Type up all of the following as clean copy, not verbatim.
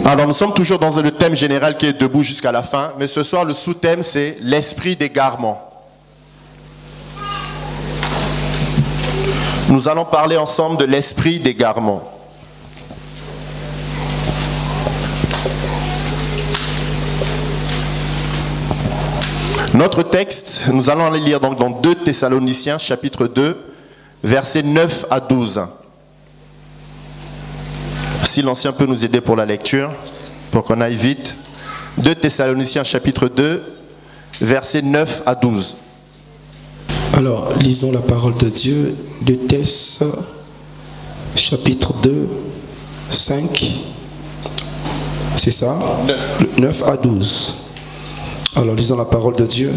Alors nous sommes toujours dans le thème général qui est debout jusqu'à la fin, mais ce soir le sous-thème c'est l'esprit d'égarement. Nous allons parler ensemble de l'esprit d'égarement. Notre texte, nous allons aller lire donc dans 2 Thessaloniciens chapitre 2, versets 9 à 12. Si l'ancien peut nous aider pour la lecture, pour qu'on aille vite. 2 Thessaloniciens chapitre 2, versets 9 à 12. Alors, lisons la parole de Dieu, de Thess, chapitre 2, 5, c'est ça 9 à 12. Alors, lisons la parole de Dieu.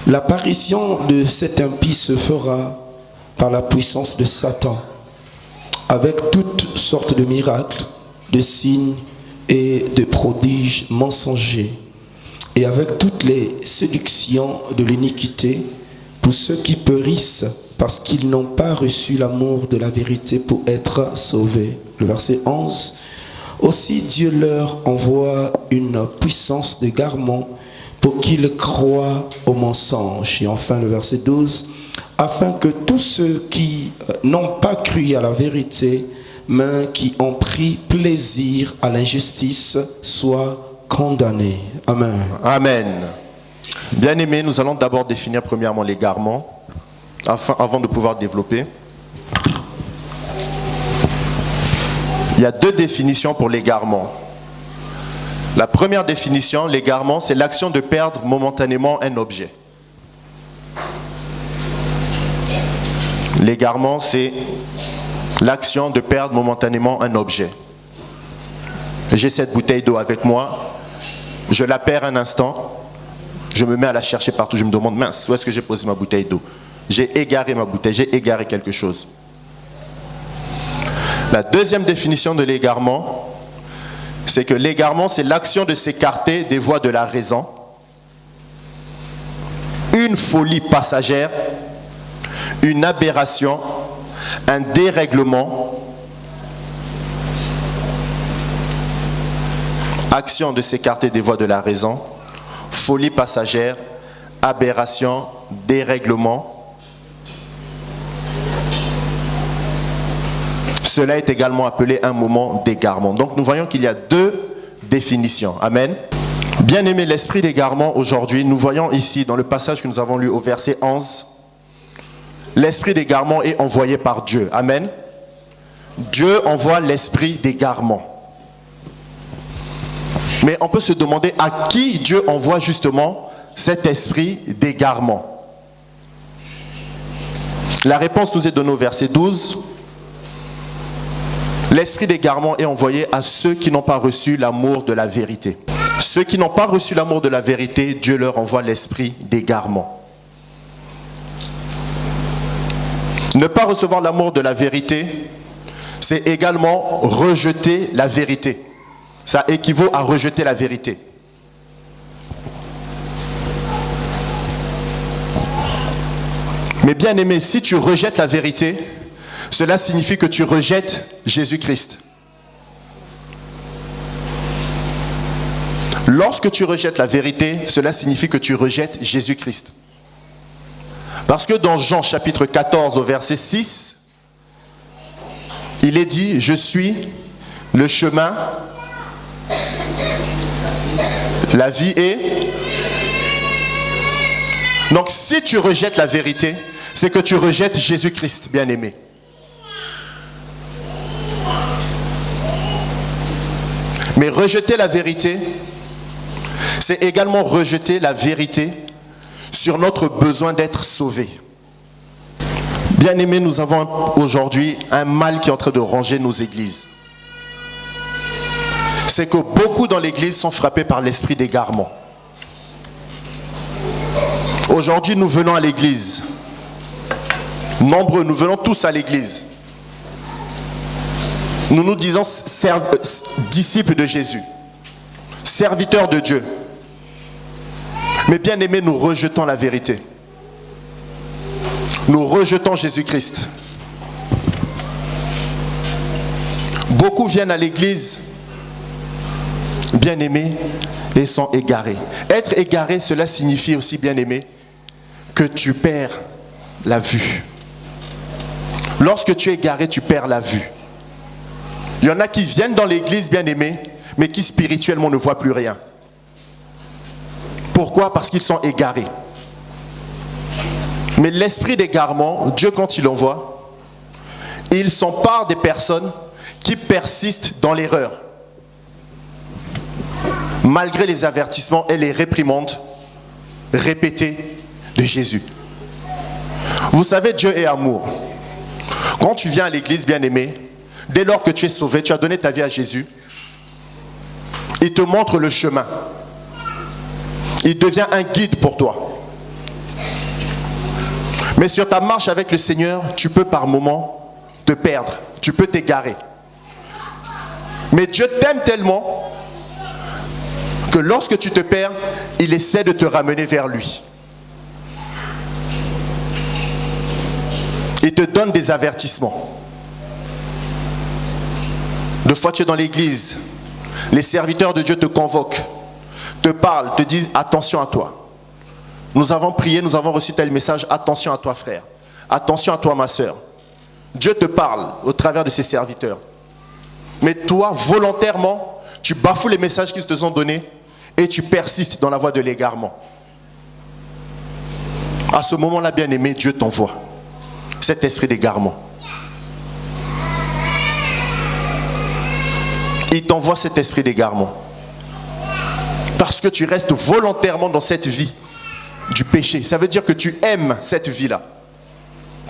L'apparition de cet impie se fera par la puissance de Satan, avec toutes sortes de miracles, de signes et de prodiges mensongers, et avec toutes les séductions de l'iniquité, pour ceux qui périssent parce qu'ils n'ont pas reçu l'amour de la vérité pour être sauvés. Le verset 11. Aussi Dieu leur envoie une puissance d'égarement pour qu'ils croient au mensonge. Et enfin le verset 12. Afin que tous ceux qui n'ont pas cru à la vérité, mais qui ont pris plaisir à l'injustice, soient condamnés. Amen. Amen. Bien-aimés, nous allons d'abord définir premièrement l'égarement, avant de pouvoir développer. Il y a 2 définitions pour l'égarement. La première définition, l'égarement, c'est l'action de perdre momentanément un objet. L'égarement, c'est l'action de perdre momentanément un objet. J'ai cette bouteille d'eau avec moi, je la perds un instant, je me mets à la chercher partout, je me demande, mince, où est-ce que j'ai posé ma bouteille d'eau? J'ai égaré ma bouteille, j'ai égaré quelque chose. La deuxième définition de l'égarement, c'est que l'égarement, c'est l'action de s'écarter des voies de la raison, une folie passagère, une aberration, un dérèglement, action de s'écarter des voies de la raison, folie passagère, aberration, dérèglement. Cela est également appelé un moment d'égarement. Donc nous voyons qu'il y a 2 définitions. Amen. Bien-aimé, l'esprit d'égarement aujourd'hui, nous voyons ici dans le passage que nous avons lu au verset 11, l'esprit d'égarement est envoyé par Dieu. Amen. Dieu envoie l'esprit d'égarement. Mais on peut se demander à qui Dieu envoie justement cet esprit d'égarement. La réponse nous est donnée au verset 12. L'esprit d'égarement est envoyé à ceux qui n'ont pas reçu l'amour de la vérité. Ceux qui n'ont pas reçu l'amour de la vérité, Dieu leur envoie l'esprit d'égarement. Ne pas recevoir l'amour de la vérité, c'est également rejeter la vérité. Ça équivaut à rejeter la vérité. Mais bien aimé, si tu rejettes la vérité, cela signifie que tu rejettes Jésus-Christ. Lorsque tu rejettes la vérité, cela signifie que tu rejettes Jésus-Christ. Parce que dans Jean chapitre 14 au verset 6, il est dit, je suis le chemin, la vie est... Donc si tu rejettes la vérité, c'est que tu rejettes Jésus-Christ, bien-aimé. Mais rejeter la vérité, c'est également rejeter la vérité sur notre besoin d'être sauvés. Bien-aimés, nous avons aujourd'hui un mal qui est en train de ranger nos églises. C'est que beaucoup dans l'église sont frappés par l'esprit d'égarement. Aujourd'hui, nous venons à l'église. Nombreux, nous venons tous à l'église. Nous nous disons disciples de Jésus, serviteurs de Dieu. Mais bien aimés, nous rejetons la vérité. Nous rejetons Jésus-Christ. Beaucoup viennent à l'église bien-aimés, et sont égarés. Être égaré, cela signifie aussi, bien-aimé, que tu perds la vue. Lorsque tu es égaré, tu perds la vue. Il y en a qui viennent dans l'église, bien-aimés, mais qui spirituellement ne voient plus rien. Pourquoi? Parce qu'ils sont égarés. Mais l'esprit d'égarement, Dieu quand il envoie, il s'empare des personnes qui persistent dans l'erreur. Malgré les avertissements et les réprimandes répétées de Jésus. Vous savez, Dieu est amour. Quand tu viens à l'église, bien-aimé, dès lors que tu es sauvé, tu as donné ta vie à Jésus, il te montre le chemin. Il devient un guide pour toi. Mais sur ta marche avec le Seigneur, tu peux par moments te perdre, tu peux t'égarer. Mais Dieu t'aime tellement que lorsque tu te perds, il essaie de te ramener vers lui. Il te donne des avertissements. Deux fois tu es dans l'église, les serviteurs de Dieu te convoquent, te parlent, te disent attention à toi. Nous avons prié, nous avons reçu tel message, attention à toi frère, attention à toi ma soeur. Dieu te parle au travers de ses serviteurs. Mais toi, volontairement, tu bafoues les messages qu'ils te sont donnés et tu persistes dans la voie de l'égarement. À ce moment-là, bien-aimé, Dieu t'envoie cet esprit d'égarement. Il t'envoie cet esprit d'égarement. Parce que tu restes volontairement dans cette vie du péché. Ça veut dire que tu aimes cette vie-là.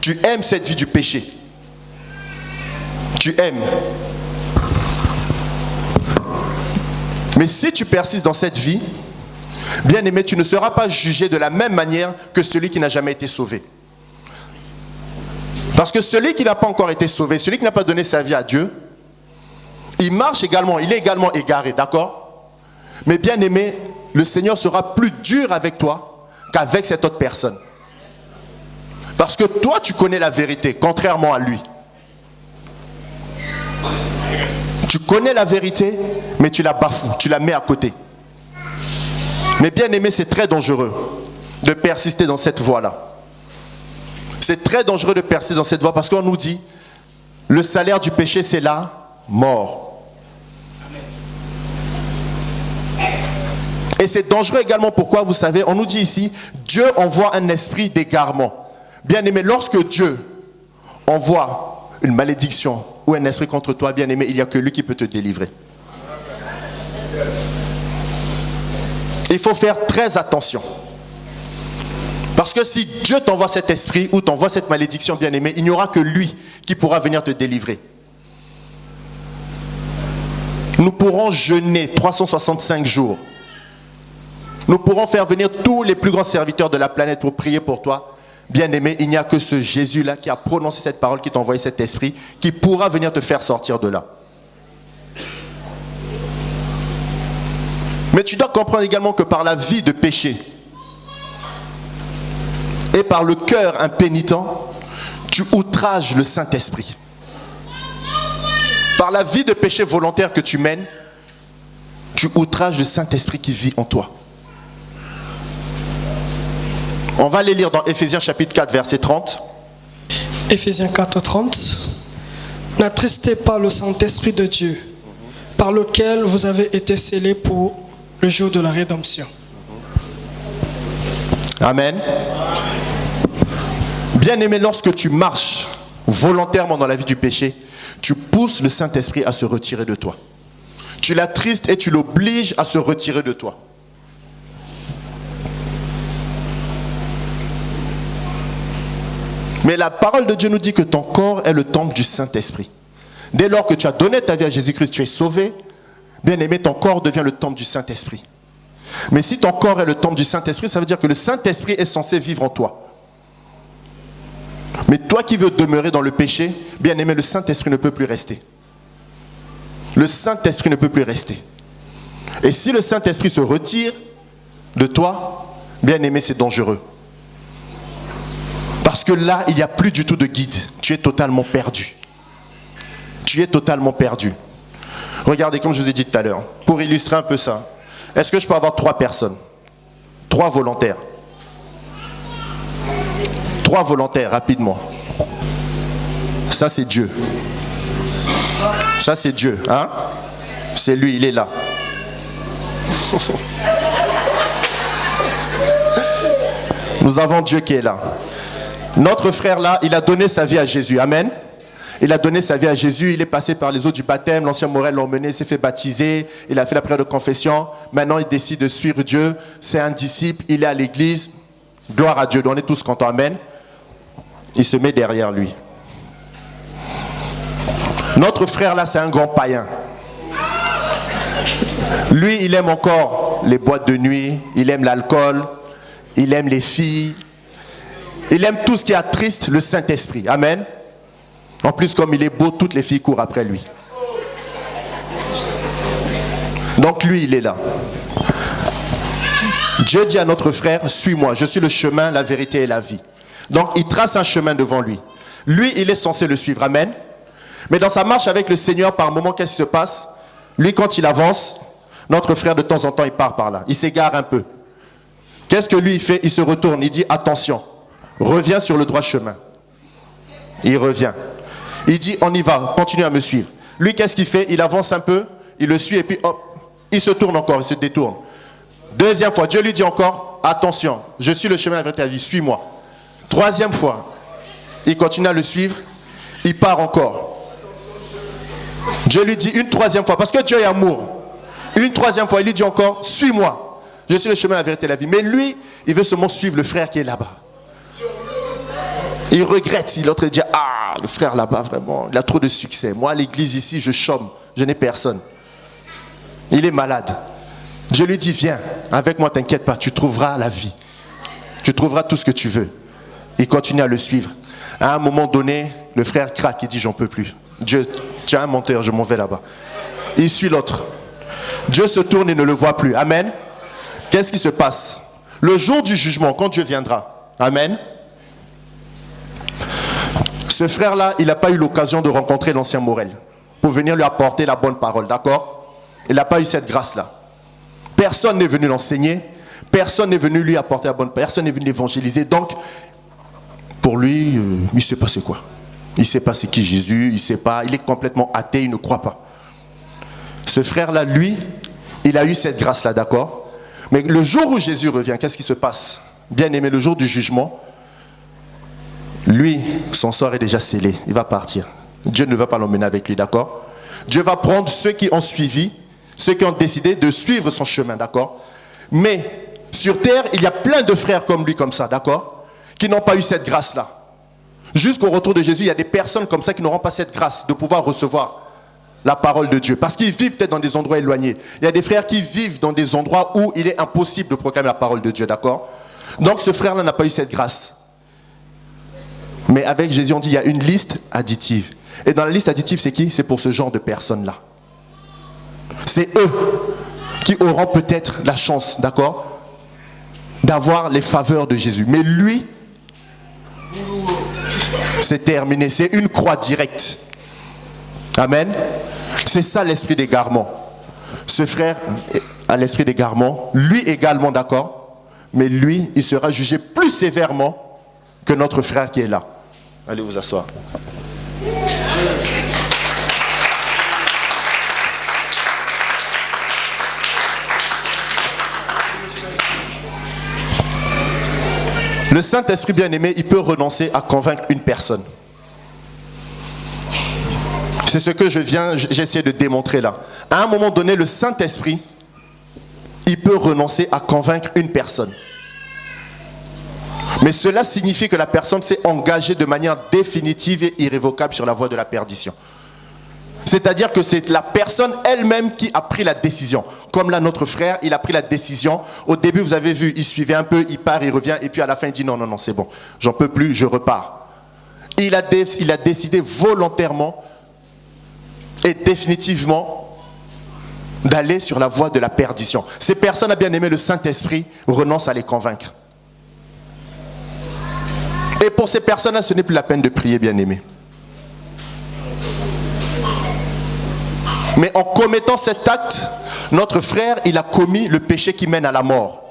Tu aimes cette vie du péché. Tu aimes. Mais si tu persistes dans cette vie, bien aimé, tu ne seras pas jugé de la même manière que celui qui n'a jamais été sauvé. Parce que celui qui n'a pas encore été sauvé, celui qui n'a pas donné sa vie à Dieu, il marche également, il est également égaré, d'accord? Mais bien aimé, le Seigneur sera plus dur avec toi qu'avec cette autre personne. Parce que toi, tu connais la vérité, contrairement à lui. Tu connais la vérité, mais tu la bafoues, tu la mets à côté. Mais bien aimé, c'est très dangereux de persister dans cette voie-là. C'est très dangereux de persister dans cette voie parce qu'on nous dit, le salaire du péché, c'est la mort. Et c'est dangereux également, pourquoi, vous savez, on nous dit ici, Dieu envoie un esprit d'égarement. Bien aimé, lorsque Dieu envoie une malédiction ou un esprit contre toi, bien aimé, il n'y a que lui qui peut te délivrer. Il faut faire très attention. Parce que si Dieu t'envoie cet esprit ou t'envoie cette malédiction, bien aimé, il n'y aura que lui qui pourra venir te délivrer. Nous pourrons jeûner 365 jours. Nous pourrons faire venir tous les plus grands serviteurs de la planète pour prier pour toi. Bien aimé, il n'y a que ce Jésus-là qui a prononcé cette parole, qui t'a envoyé cet esprit, qui pourra venir te faire sortir de là. Mais tu dois comprendre également que par la vie de péché et par le cœur impénitent, tu outrages le Saint-Esprit. Par la vie de péché volontaire que tu mènes, tu outrages le Saint-Esprit qui vit en toi. On va les lire dans Éphésiens chapitre 4, verset 30. Éphésiens 4, 30. N'attristez pas le Saint-Esprit de Dieu, par lequel vous avez été scellés pour le jour de la rédemption. Amen. Bien-aimé, lorsque tu marches volontairement dans la vie du péché, tu pousses le Saint-Esprit à se retirer de toi. Tu l'attristes et tu l'obliges à se retirer de toi. Mais la parole de Dieu nous dit que ton corps est le temple du Saint-Esprit. Dès lors que tu as donné ta vie à Jésus-Christ, tu es sauvé. Bien-aimé, ton corps devient le temple du Saint-Esprit. Mais si ton corps est le temple du Saint-Esprit, ça veut dire que le Saint-Esprit est censé vivre en toi. Mais toi qui veux demeurer dans le péché, bien-aimé, le Saint-Esprit ne peut plus rester. Le Saint-Esprit ne peut plus rester. Et si le Saint-Esprit se retire de toi, bien-aimé, c'est dangereux. Parce que là, il n'y a plus du tout de guide. Tu es totalement perdu. Tu es totalement perdu. Regardez, comme je vous ai dit tout à l'heure, pour illustrer un peu ça, est-ce que je peux avoir 3 personnes? 3 volontaires. 3 volontaires, rapidement. Ça, c'est Dieu. Ça, c'est Dieu. Hein? C'est lui, il est là. Nous avons Dieu qui est là. Notre frère là, il a donné sa vie à Jésus. Amen. Il a donné sa vie à Jésus. Il est passé par les eaux du baptême. L'ancien Morel l'a emmené, s'est fait baptiser. Il a fait la prière de confession. Maintenant, il décide de suivre Dieu. C'est un disciple. Il est à l'église. Gloire à Dieu. On est tous contents. Amen. Il se met derrière lui. Notre frère là, c'est un grand païen. Lui, il aime encore les boîtes de nuit. Il aime l'alcool. Il aime les filles. Il aime tout ce qui attriste le Saint-Esprit. Amen. En plus, comme il est beau, toutes les filles courent après lui. Donc lui, il est là. Dieu dit à notre frère, suis-moi, je suis le chemin, la vérité et la vie. Donc il trace un chemin devant lui. Lui, il est censé le suivre. Amen. Mais dans sa marche avec le Seigneur, par moment, qu'est-ce qui se passe? Lui, quand il avance, notre frère, de temps en temps, il part par là. Il s'égare un peu. Qu'est-ce que lui, il fait? Il se retourne, il dit, attention, reviens sur le droit chemin. Il revient. Il dit, on y va, continue à me suivre. Lui, qu'est-ce qu'il fait? Il avance un peu, il le suit et puis hop, il se tourne encore, il se détourne. Deuxième fois, Dieu lui dit encore, attention, je suis le chemin, la vérité, la vie, suis-moi. Troisième fois, il continue à le suivre, il part encore. Dieu lui dit une troisième fois, parce que Dieu est amour. Une troisième fois, il lui dit encore, suis-moi. Je suis le chemin, la vérité, la vie. Mais lui, il veut seulement suivre le frère qui est là-bas. Il regrette, l'autre dit, ah, le frère là-bas, vraiment, il a trop de succès. Moi, à l'église ici, je chôme, je n'ai personne. Il est malade. Dieu lui dit, viens, avec moi, t'inquiète pas, tu trouveras la vie. Tu trouveras tout ce que tu veux. Il continue à le suivre. À un moment donné, le frère craque, il dit, j'en peux plus. Dieu, tu es un menteur, je m'en vais là-bas. Il suit l'autre. Dieu se tourne et ne le voit plus. Amen. Qu'est-ce qui se passe? Le jour du jugement, quand Dieu viendra. Amen. Ce frère-là, il n'a pas eu l'occasion de rencontrer l'ancien Morel pour venir lui apporter la bonne parole, d'accord? Il n'a pas eu cette grâce-là. Personne n'est venu l'enseigner, personne n'est venu lui apporter la bonne parole, personne n'est venu l'évangéliser. Donc, pour lui, il ne sait pas c'est quoi. Il ne sait pas c'est qui Jésus, il ne sait pas, il est complètement athée, il ne croit pas. Ce frère-là, lui, il a eu cette grâce-là, d'accord? Mais le jour où Jésus revient, qu'est-ce qui se passe? Bien aimé, le jour du jugement, lui, son sort est déjà scellé, il va partir. Dieu ne va pas l'emmener avec lui, d'accord? Dieu va prendre ceux qui ont suivi, ceux qui ont décidé de suivre son chemin, d'accord? Mais sur terre, il y a plein de frères comme lui, comme ça, d'accord? Qui n'ont pas eu cette grâce-là. Jusqu'au retour de Jésus, il y a des personnes comme ça qui n'auront pas cette grâce de pouvoir recevoir la parole de Dieu. Parce qu'ils vivent peut-être dans des endroits éloignés. Il y a des frères qui vivent dans des endroits où il est impossible de proclamer la parole de Dieu, d'accord? Donc ce frère-là n'a pas eu cette grâce. Mais avec Jésus, on dit qu'il y a une liste additive. Et dans la liste additive, c'est qui? C'est pour ce genre de personnes-là. C'est eux qui auront peut-être la chance, d'accord, d'avoir les faveurs de Jésus. Mais lui, c'est terminé. C'est une croix directe. Amen. C'est ça l'esprit d'égarement. Ce frère a l'esprit d'égarement. Lui également, d'accord. Mais lui, il sera jugé plus sévèrement que notre frère qui est là. Allez vous asseoir. Le Saint-Esprit bien-aimé, il peut renoncer à convaincre une personne. C'est ce que j'essaie de démontrer là. À un moment donné, le Saint-Esprit, il peut renoncer à convaincre une personne. Mais cela signifie que la personne s'est engagée de manière définitive et irrévocable sur la voie de la perdition. C'est-à-dire que c'est la personne elle-même qui a pris la décision. Comme là, notre frère, il a pris la décision. Au début, vous avez vu, il suivait un peu, il part, il revient, et puis à la fin, il dit non, non, non, c'est bon, j'en peux plus, je repars. Il a décidé volontairement et définitivement d'aller sur la voie de la perdition. Ces personnes, à bien aimer le Saint-Esprit, renoncent à les convaincre. Et pour ces personnes-là, ce n'est plus la peine de prier, bien aimé. Mais en commettant cet acte, notre frère, il a commis le péché qui mène à la mort.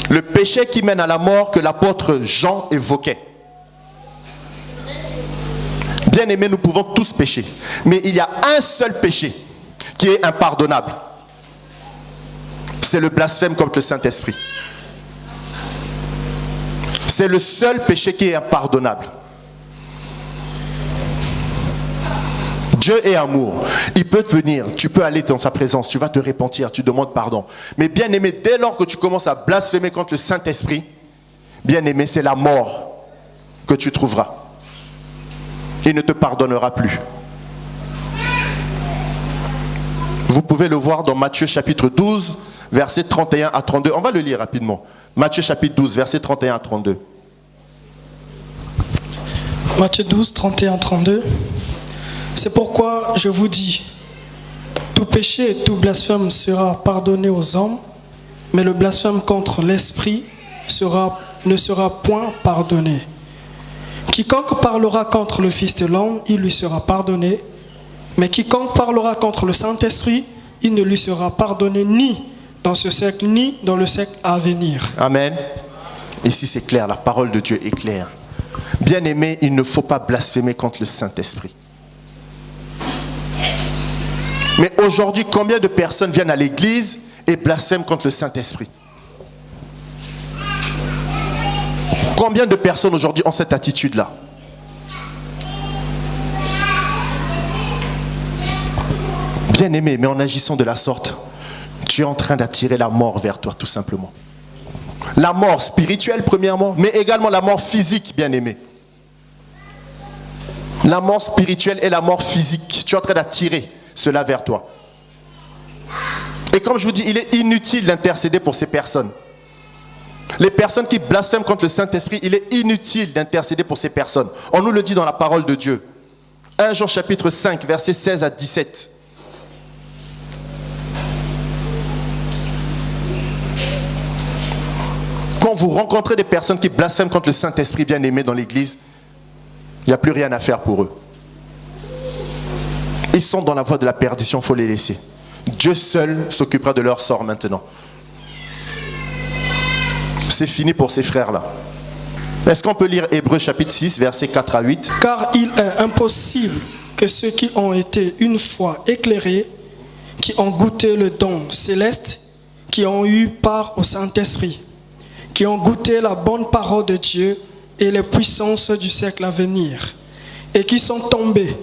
Le péché qui mène à la mort que l'apôtre Jean évoquait. Bien aimés, nous pouvons tous pécher. Mais il y a un seul péché qui est impardonnable. C'est le blasphème contre le Saint-Esprit. C'est le seul péché qui est impardonnable. Dieu est amour. Il peut te venir, tu peux aller dans sa présence, tu vas te repentir, tu demandes pardon. Mais bien aimé, dès lors que tu commences à blasphémer contre le Saint-Esprit, bien aimé, c'est la mort que tu trouveras. Il ne te pardonnera plus. Vous pouvez le voir dans Matthieu chapitre 12, versets 31 à 32. On va le lire rapidement. Matthieu chapitre 12, versets 31 à 32. Matthieu 12, 31 à 32. C'est pourquoi je vous dis, tout péché et tout blasphème sera pardonné aux hommes, mais le blasphème contre l'Esprit ne sera point pardonné. Quiconque parlera contre le Fils de l'homme, il lui sera pardonné, mais quiconque parlera contre le Saint-Esprit, il ne lui sera pardonné ni dans ce siècle, ni dans le siècle à venir. Amen. Ici c'est clair, la parole de Dieu est claire. Bien aimé, il ne faut pas blasphémer contre le Saint-Esprit. Mais aujourd'hui, combien de personnes viennent à l'église et blasphèment contre le Saint-Esprit? Combien de personnes aujourd'hui ont cette attitude-là? Bien aimé, mais en agissant de la sorte, tu es en train d'attirer la mort vers toi, tout simplement. La mort spirituelle, premièrement, mais également la mort physique, bien aimé. La mort spirituelle et la mort physique. Tu es en train d'attirer cela vers toi. Et comme je vous dis, il est inutile d'intercéder pour ces personnes. Les personnes qui blasphèment contre le Saint-Esprit, il est inutile d'intercéder pour ces personnes. On nous le dit dans la parole de Dieu. 1 Jean chapitre 5, versets 16 à 17. Quand vous rencontrez des personnes qui blasphèment contre le Saint-Esprit bien-aimé dans l'église, il n'y a plus rien à faire pour eux. Ils sont dans la voie de la perdition, il faut les laisser. Dieu seul s'occupera de leur sort maintenant. C'est fini pour ces frères-là. Est-ce qu'on peut lire Hébreux chapitre 6, versets 4 à 8? Car il est impossible que ceux qui ont été une fois éclairés, qui ont goûté le don céleste, qui ont eu part au Saint-Esprit, qui ont goûté la bonne parole de Dieu et les puissances du siècle à venir, et qui sont tombés,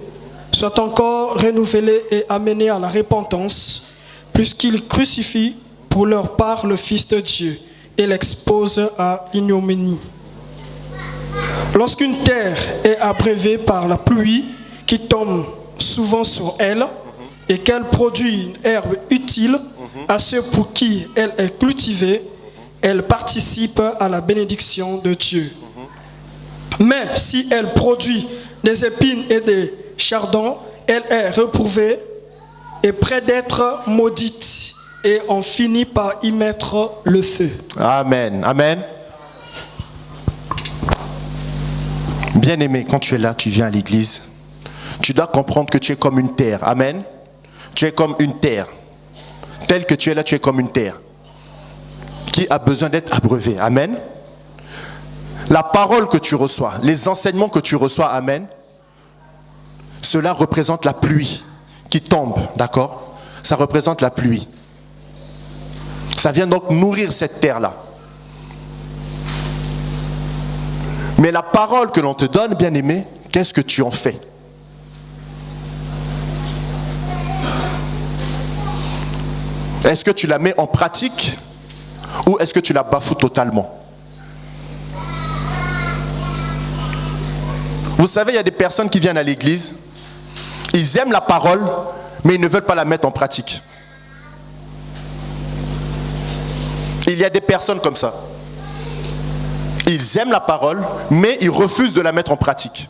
soient encore renouvelés et amenés à la repentance, puisqu'ils crucifient pour leur part le Fils de Dieu et l'exposent à l'ignominie. Lorsqu'une terre est abreuvée par la pluie qui tombe souvent sur elle, et qu'elle produit une herbe utile à ceux pour qui elle est cultivée, elle participe à la bénédiction de Dieu. Mais si elle produit des épines et des chardons, elle est reprouvée et près d'être maudite, et on finit par y mettre le feu. Amen. Amen. Bien-aimé, quand tu es là, tu viens à l'église, tu dois comprendre que tu es comme une terre. Amen. Tu es comme une terre. Tel que tu es là, tu es comme une terre qui a besoin d'être abreuvée. Amen. La parole que tu reçois, les enseignements que tu reçois, amen, cela représente la pluie qui tombe, d'accord? Ça représente la pluie. Ça vient donc nourrir cette terre-là. Mais la parole que l'on te donne, bien-aimé, qu'est-ce que tu en fais? Est-ce que tu la mets en pratique ou est-ce que tu la bafoues totalement? Vous savez, il y a des personnes qui viennent à l'église, ils aiment la parole, mais ils ne veulent pas la mettre en pratique. Il y a des personnes comme ça. Ils aiment la parole, mais ils refusent de la mettre en pratique.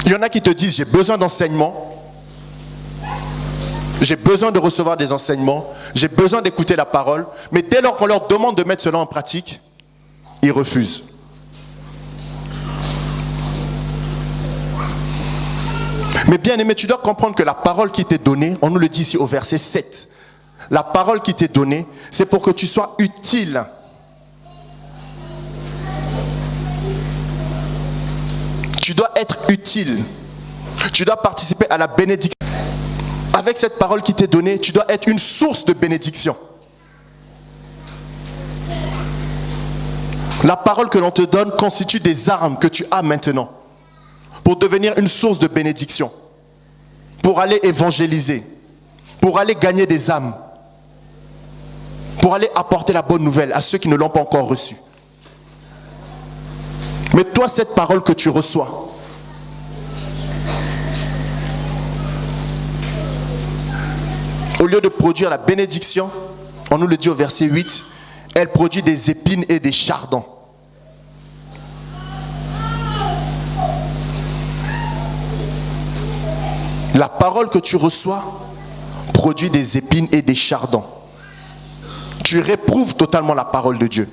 Il y en a qui te disent, j'ai besoin d'enseignement, j'ai besoin de recevoir des enseignements, j'ai besoin d'écouter la parole, mais dès lors qu'on leur demande de mettre cela en pratique, ils refusent. Mais bien aimé, tu dois comprendre que la parole qui t'est donnée, on nous le dit ici au verset 7, la parole qui t'est donnée, c'est pour que tu sois utile. Tu dois être utile. Tu dois participer à la bénédiction. Avec cette parole qui t'est donnée, tu dois être une source de bénédiction. La parole que l'on te donne constitue des armes que tu as maintenant pour devenir une source de bénédiction, pour aller évangéliser, pour aller gagner des âmes, pour aller apporter la bonne nouvelle à ceux qui ne l'ont pas encore reçue. Mais toi, cette parole que tu reçois, au lieu de produire la bénédiction, on nous le dit au verset 8, elle produit des épines et des chardons. La parole que tu reçois produit des épines et des chardons. Tu réprouves totalement la parole de Dieu.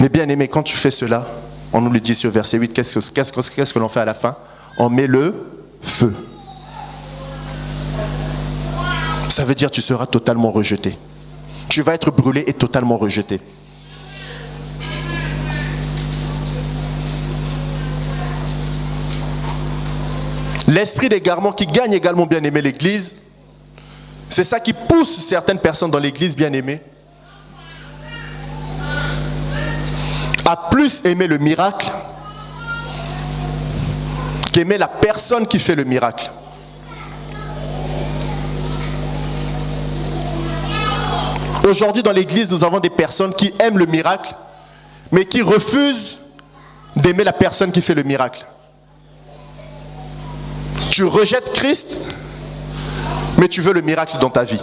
Mais bien aimé, quand tu fais cela, on nous le dit sur verset 8, qu'est-ce que l'on fait à la fin? On met le feu. Ça veut dire que tu seras totalement rejeté. Tu vas être brûlé et totalement rejeté. L'esprit d'égarement qui gagne également, bien aimé, l'église, c'est ça qui pousse certaines personnes dans l'église, bien aimé, à plus aimer le miracle qu'aimer la personne qui fait le miracle. Aujourd'hui, dans l'église, nous avons des personnes qui aiment le miracle, mais qui refusent d'aimer la personne qui fait le miracle. Tu rejettes Christ, mais tu veux le miracle dans ta vie.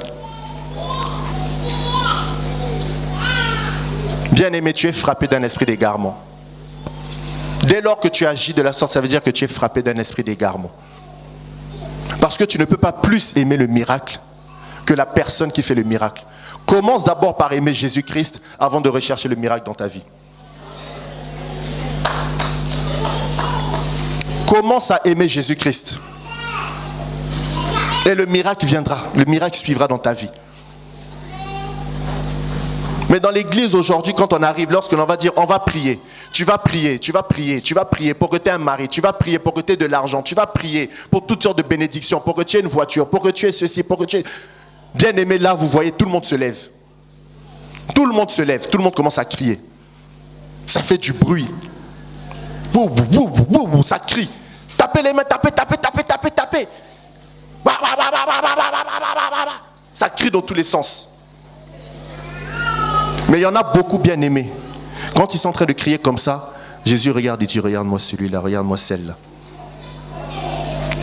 Bien-aimé, tu es frappé d'un esprit d'égarement. Dès lors que tu agis de la sorte, ça veut dire que tu es frappé d'un esprit d'égarement. Parce que tu ne peux pas plus aimer le miracle que la personne qui fait le miracle. Commence d'abord par aimer Jésus-Christ avant de rechercher le miracle dans ta vie. Commence à aimer Jésus-Christ. Et le miracle viendra, le miracle suivra dans ta vie. Mais dans l'église aujourd'hui, quand on arrive, lorsque l'on va dire, on va prier, tu vas prier, tu vas prier, tu vas prier pour que tu aies un mari, tu vas prier pour que tu aies de l'argent, tu vas prier pour toutes sortes de bénédictions, pour que tu aies une voiture, pour que tu aies ceci, pour que tu aies... Bien aimé, là, vous voyez, tout le monde se lève. Tout le monde se lève, tout le monde commence à crier. Ça fait du bruit. Bou, bou, bou, bou, bou, bou, ça crie. Tapez les mains, tapez, tapez, tapez, tapez, tapez. Ça crie dans tous les sens. Mais il y en a beaucoup bien aimés. Quand ils sont en train de crier comme ça, Jésus regarde et dit, regarde-moi celui-là, regarde-moi celle-là.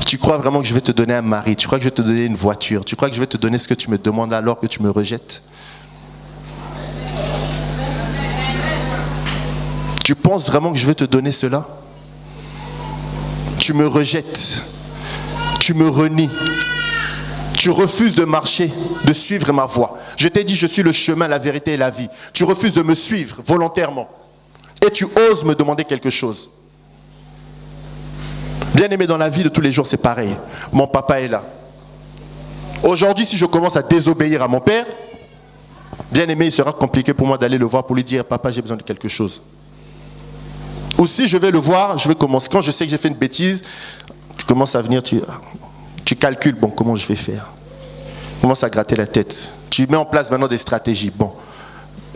Tu crois vraiment que je vais te donner un mari? Tu crois que je vais te donner une voiture? Tu crois que je vais te donner ce que tu me demandes alors que tu me rejettes? Tu penses vraiment que je vais te donner cela? Tu me rejettes. Tu me renies. Tu refuses de marcher, de suivre ma voie. Je t'ai dit, je suis le chemin, la vérité et la vie. Tu refuses de me suivre volontairement. Et tu oses me demander quelque chose. Bien aimé, dans la vie de tous les jours, c'est pareil. Mon papa est là. Aujourd'hui, si je commence à désobéir à mon père, bien aimé, il sera compliqué pour moi d'aller le voir pour lui dire, papa, j'ai besoin de quelque chose. Ou si je vais le voir, je vais commencer. Quand je sais que j'ai fait une bêtise, tu commences à venir, tu calcules, bon, comment je vais faire? Tu commences à gratter la tête. Tu mets en place maintenant des stratégies. Bon,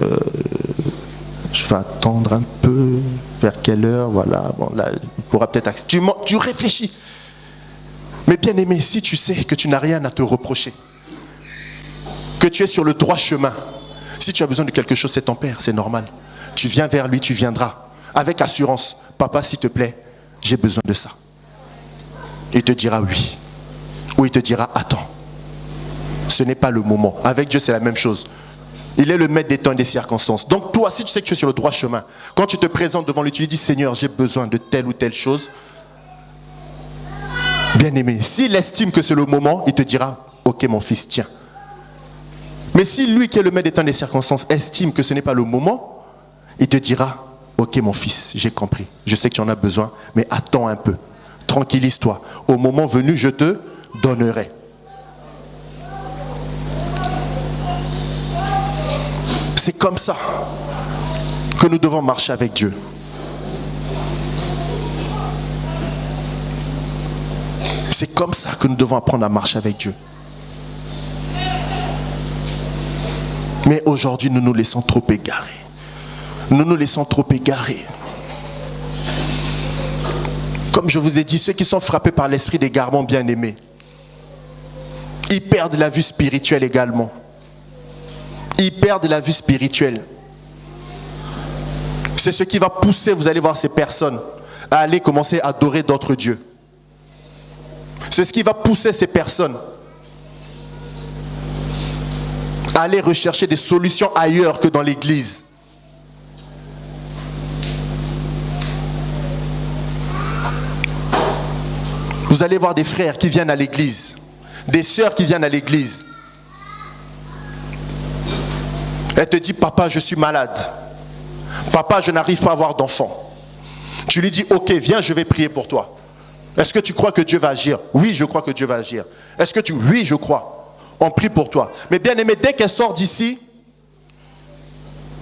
je vais attendre un peu, vers quelle heure, voilà. Bon, là, il pourra peut-être... Tu réfléchis. Mais bien aimé, si tu sais que tu n'as rien à te reprocher, que tu es sur le droit chemin, si tu as besoin de quelque chose, c'est ton père, c'est normal. Tu viens vers lui, tu viendras. Avec assurance, papa, s'il te plaît, j'ai besoin de ça. Il te dira oui. Ou il te dira attends. Ce n'est pas le moment. Avec Dieu, c'est la même chose. Il est le maître des temps et des circonstances. Donc toi, si tu sais que tu es sur le droit chemin, quand tu te présentes devant lui, tu lui dis Seigneur, j'ai besoin de telle ou telle chose. Bien aimé, s'il estime que c'est le moment, il te dira ok mon fils, tiens. Mais si lui qui est le maître des temps et des circonstances estime que ce n'est pas le moment, il te dira, ok mon fils, j'ai compris, je sais que tu en as besoin, mais attends un peu, tranquillise-toi, au moment venu, je te donnerai. C'est comme ça que nous devons marcher avec Dieu. C'est comme ça que nous devons apprendre à marcher avec Dieu. Mais aujourd'hui, nous nous laissons trop égarer. Nous nous laissons trop égarer. Comme je vous ai dit, ceux qui sont frappés par l'esprit d'égarement bien-aimé, ils perdent la vue spirituelle également. Ils perdent la vue spirituelle. C'est ce qui va pousser, vous allez voir ces personnes, à aller commencer à adorer d'autres dieux. C'est ce qui va pousser ces personnes à aller rechercher des solutions ailleurs que dans l'église. Vous allez voir des frères qui viennent à l'église, des sœurs qui viennent à l'église. Elle te dit, papa, je suis malade. Papa, je n'arrive pas à avoir d'enfant. Tu lui dis, ok, viens, je vais prier pour toi. Est-ce que tu crois que Dieu va agir? Oui, je crois que Dieu va agir. Est-ce que oui, je crois. On prie pour toi. Mais bien aimé, dès qu'elle sort d'ici,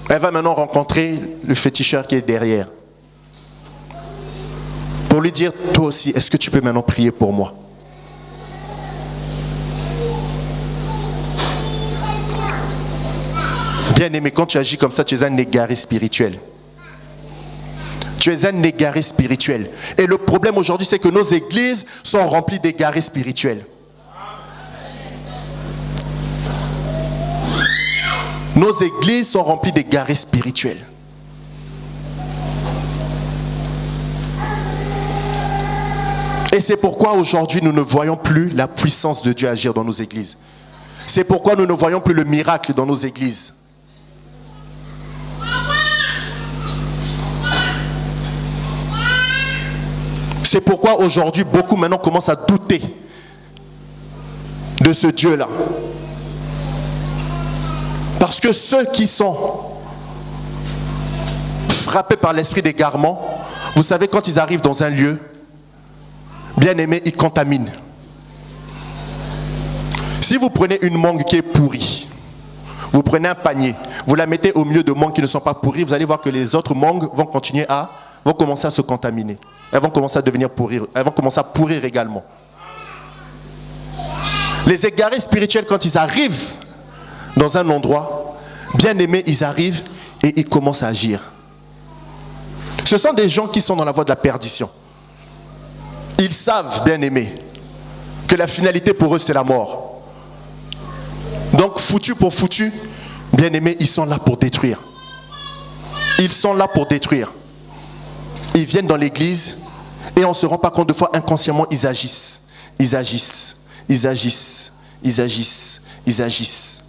elle va maintenant rencontrer le féticheur qui est derrière. Pour lui dire, toi aussi, est-ce que tu peux maintenant prier pour moi? Bien aimé, quand tu agis comme ça, tu es un égaré spirituel. Tu es un égaré spirituel. Et le problème aujourd'hui, c'est que nos églises sont remplies d'égarés spirituels. Nos églises sont remplies d'égarés spirituels. Et c'est pourquoi aujourd'hui nous ne voyons plus la puissance de Dieu agir dans nos églises. C'est pourquoi nous ne voyons plus le miracle dans nos églises. C'est pourquoi aujourd'hui beaucoup maintenant commencent à douter de ce Dieu-là. Parce que ceux qui sont frappés par l'esprit d'égarement, vous savez, quand ils arrivent dans un lieu, bien aimé, ils contaminent. Si vous prenez une mangue qui est pourrie, vous prenez un panier, vous la mettez au milieu de mangues qui ne sont pas pourries, vous allez voir que les autres mangues vont commencer à se contaminer. Elles vont commencer à devenir pourrir. Elles vont commencer à pourrir également. Les égarés spirituels, quand ils arrivent dans un endroit, bien aimés, ils arrivent et ils commencent à agir. Ce sont des gens qui sont dans la voie de la perdition. Ils savent, bien aimés, que la finalité pour eux, c'est la mort. Donc, foutu pour foutu, bien aimés, ils sont là pour détruire. Ils sont là pour détruire. Ils viennent dans l'église et on ne se rend pas compte, de fois inconsciemment, ils agissent. Ils agissent. Ils agissent. Ils agissent. Ils agissent.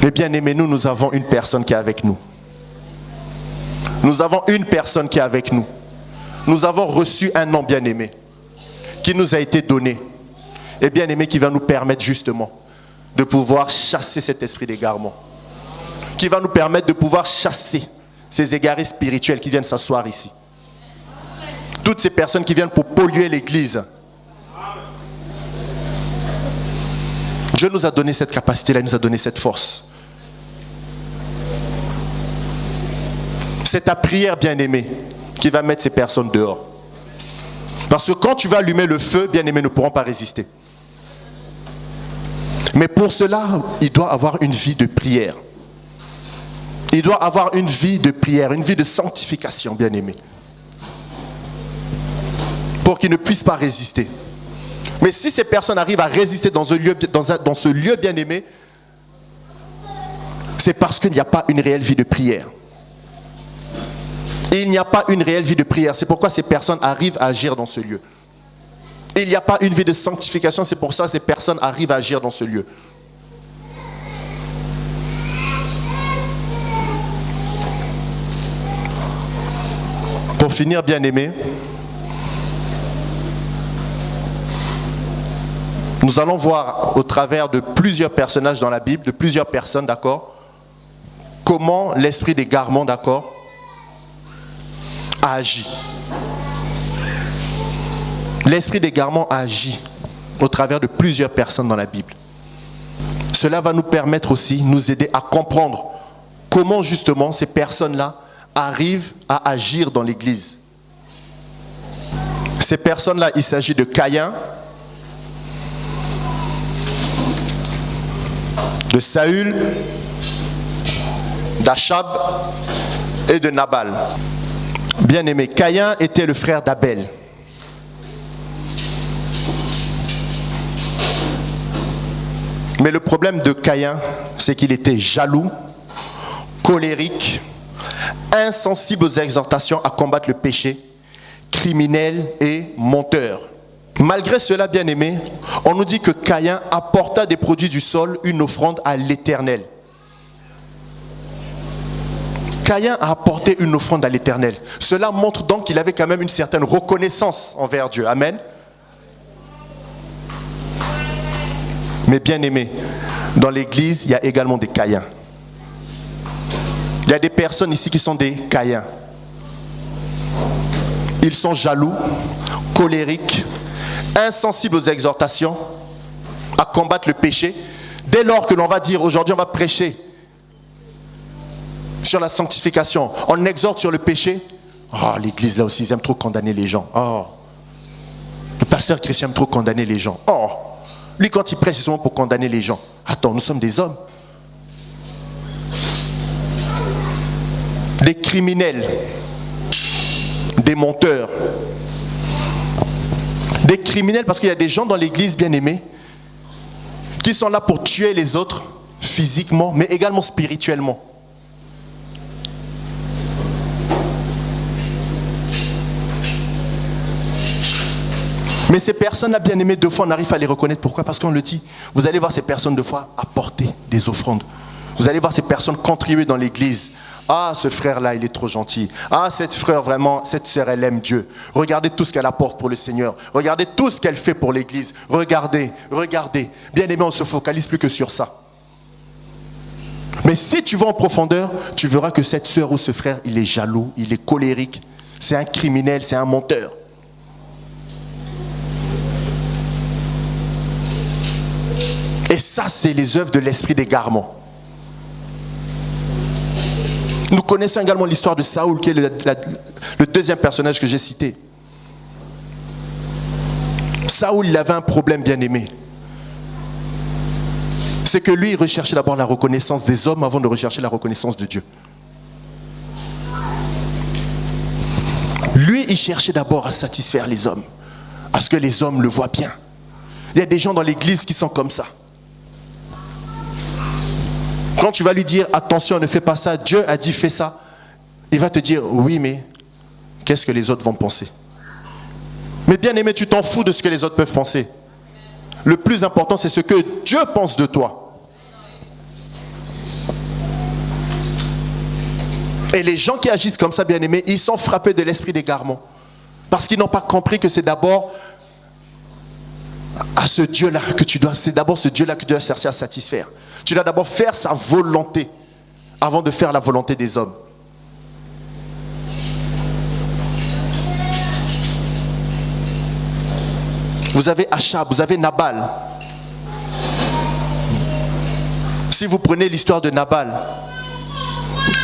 Mais bien aimés, nous avons une personne qui est avec nous. Nous avons une personne qui est avec nous. Nous avons reçu un nom bien aimé qui nous a été donné. Et bien aimé, qui va nous permettre justement de pouvoir chasser cet esprit d'égarement. Qui va nous permettre de pouvoir chasser ces égarés spirituels qui viennent s'asseoir ici. Toutes ces personnes qui viennent pour polluer l'église. Dieu nous a donné cette capacité-là, il nous a donné cette force. C'est ta prière, bien-aimée, qui va mettre ces personnes dehors. Parce que quand tu vas allumer le feu, bien-aimés ne pourront pas résister. Mais pour cela, il doit avoir une vie de prière. Il doit avoir une vie de prière, une vie de sanctification, bien-aimé. Pour qu'il ne puisse pas résister. Mais si ces personnes arrivent à résister dans ce lieu bien-aimé, c'est parce qu'il n'y a pas une réelle vie de prière. Et il n'y a pas une réelle vie de prière. C'est pourquoi ces personnes arrivent à agir dans ce lieu. Et il n'y a pas une vie de sanctification. C'est pour ça que ces personnes arrivent à agir dans ce lieu. Pour finir, bien-aimé, nous allons voir au travers de plusieurs personnages dans la Bible, de plusieurs personnes, d'accord, comment l'esprit d'égarement, d'accord, a agi. L'esprit d'égarement a agi au travers de plusieurs personnes dans la Bible. Cela va nous permettre aussi, nous aider à comprendre comment justement ces personnes-là arrivent à agir dans l'Église. Ces personnes-là, il s'agit de Caïn, de Saül, d'Achab et de Nabal. Bien-aimé, Caïn était le frère d'Abel. Mais le problème de Caïn, c'est qu'il était jaloux, colérique, insensible aux exhortations à combattre le péché, criminel et menteur. Malgré cela, bien-aimé, on nous dit que Caïn apporta des produits du sol, une offrande à l'Éternel. Caïn a apporté une offrande à l'Éternel. Cela montre donc qu'il avait quand même une certaine reconnaissance envers Dieu. Amen. Mais bien-aimé, dans l'Église, il y a également des Caïns. Il y a des personnes ici qui sont des Caïns. Ils sont jaloux, colériques, insensibles aux exhortations, à combattre le péché. Dès lors que l'on va dire, aujourd'hui on va prêcher sur la sanctification, on exhorte sur le péché. Oh, l'Église là aussi, ils aiment trop condamner les gens. Oh, le pasteur chrétien aime trop condamner les gens. Oh, lui quand il prêche, c'est souvent pour condamner les gens. Attends, nous sommes des hommes. Des criminels, des menteurs. Des criminels parce qu'il y a des gens dans l'église, bien-aimés, qui sont là pour tuer les autres physiquement, mais également spirituellement. Mais ces personnes-là, bien-aimées, deux fois, on arrive à les reconnaître. Pourquoi? Parce qu'on le dit. Vous allez voir ces personnes, deux fois, apporter des offrandes. Vous allez voir ces personnes contribuer dans l'église. Ah, ce frère-là, il est trop gentil. Ah, cette frère, vraiment, cette sœur, elle aime Dieu. Regardez tout ce qu'elle apporte pour le Seigneur. Regardez tout ce qu'elle fait pour l'église. Regardez, regardez. Bien-aimé, on ne se focalise plus que sur ça. Mais si tu vas en profondeur, tu verras que cette sœur ou ce frère, il est jaloux, il est colérique. C'est un criminel, c'est un menteur. Et ça, c'est les œuvres de l'esprit d'égarement. Nous connaissons également l'histoire de Saül, qui est le deuxième personnage que j'ai cité. Saül, il avait un problème, bien-aimé. C'est que lui, il recherchait d'abord la reconnaissance des hommes avant de rechercher la reconnaissance de Dieu. Lui, il cherchait d'abord à satisfaire les hommes, à ce que les hommes le voient bien. Il y a des gens dans l'église qui sont comme ça. Quand tu vas lui dire, attention, ne fais pas ça, Dieu a dit, fais ça, il va te dire, oui, mais qu'est-ce que les autres vont penser? Mais bien aimé, tu t'en fous de ce que les autres peuvent penser. Le plus important, c'est ce que Dieu pense de toi. Et les gens qui agissent comme ça, bien aimé, ils sont frappés de l'esprit d'égarement. Parce qu'ils n'ont pas compris que c'est d'abord à ce Dieu-là que tu dois, c'est d'abord ce Dieu-là que tu dois chercher à satisfaire. Tu dois d'abord faire sa volonté avant de faire la volonté des hommes. Vous avez Achab, vous avez Nabal. Si vous prenez l'histoire de Nabal,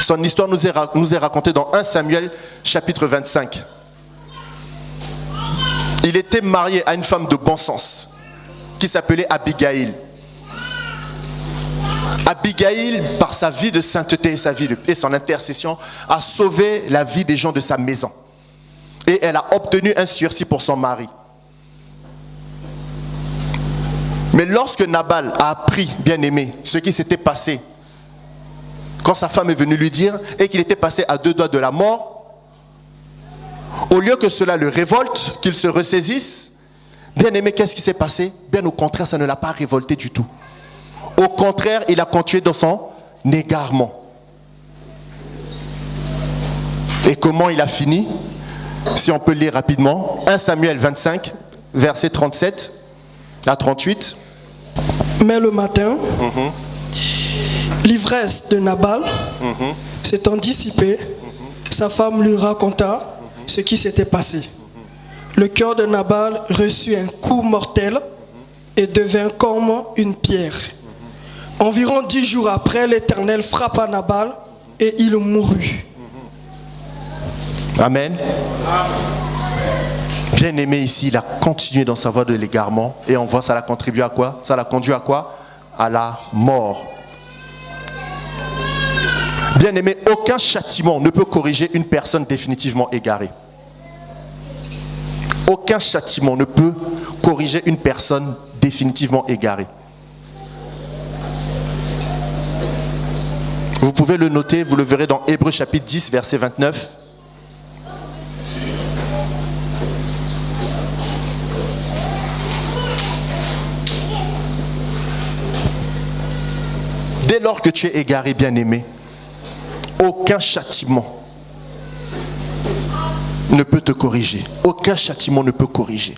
son histoire nous est racontée dans 1 Samuel chapitre 25. Il était marié à une femme de bon sens qui s'appelait Abigail. Abigail, par sa vie de sainteté et son intercession, a sauvé la vie des gens de sa maison. Et elle a obtenu un sursis pour son mari. Mais lorsque Nabal a appris, bien aimé, ce qui s'était passé, quand sa femme est venue lui dire, et qu'il était passé à 2 doigts de la mort, au lieu que cela le révolte, qu'il se ressaisisse, bien aimé, qu'est-ce qui s'est passé? Bien au contraire, ça ne l'a pas révolté du tout. Au contraire, il a continué dans son égarement. Et comment il a fini? Si on peut lire rapidement. 1 Samuel 25, verset 37. À 38. Mais le matin, l'ivresse de Nabal s'étant dissipée, sa femme lui raconta ce qui s'était passé. Le cœur de Nabal reçut un coup mortel et devint comme une pierre. Environ 10 jours après, l'Éternel frappa Nabal et il mourut. Amen. Bien aimé ici, il a continué dans sa voie de l'égarement et on voit ça l'a contribué à quoi? Ça l'a conduit à quoi? À la mort. Bien aimé, aucun châtiment ne peut corriger une personne définitivement égarée. Aucun châtiment ne peut corriger une personne définitivement égarée. Vous pouvez le noter, vous le verrez dans Hébreux chapitre 10, verset 29. Dès lors que tu es égaré, bien-aimé, aucun châtiment ne peut te corriger. Aucun châtiment ne peut corriger.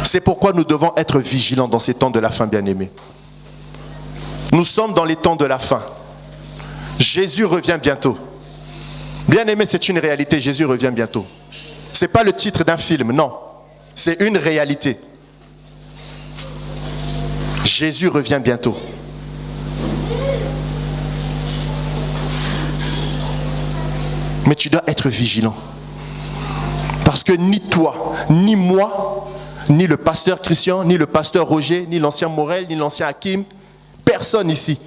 C'est pourquoi nous devons être vigilants dans ces temps de la fin, bien-aimés. Nous sommes dans les temps de la fin. Jésus revient bientôt. Bien-aimé, c'est une réalité. Jésus revient bientôt. Ce n'est pas le titre d'un film, non. C'est une réalité. Jésus revient bientôt. Mais tu dois être vigilant. Parce que ni toi, ni moi, ni le pasteur Christian, ni le pasteur Roger, ni l'ancien Morel, ni l'ancien Hakim, personne ici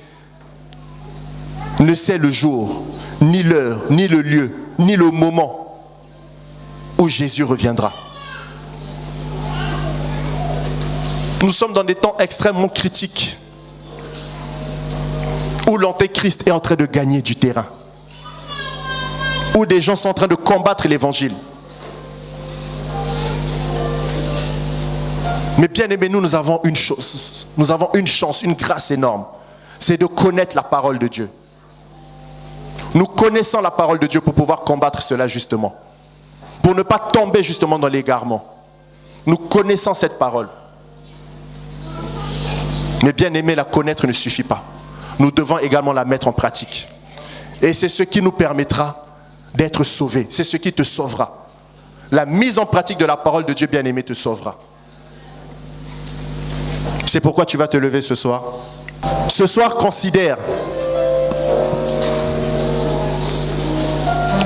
ne sait le jour, ni l'heure, ni le lieu, ni le moment où Jésus reviendra. Nous sommes dans des temps extrêmement critiques où l'antéchrist est en train de gagner du terrain, où des gens sont en train de combattre l'évangile. Mais bien aimés, nous avons une chose, nous avons une chance, une grâce énorme, c'est de connaître la parole de Dieu. Nous connaissons la parole de Dieu pour pouvoir combattre cela justement, pour ne pas tomber justement dans l'égarement. Nous connaissons cette parole. Mais bien aimé, la connaître ne suffit pas. Nous devons également la mettre en pratique. Et c'est ce qui nous permettra d'être sauvés. C'est ce qui te sauvera. La mise en pratique de la parole de Dieu, bien aimé, te sauvera. C'est pourquoi tu vas te lever ce soir. Ce soir, considère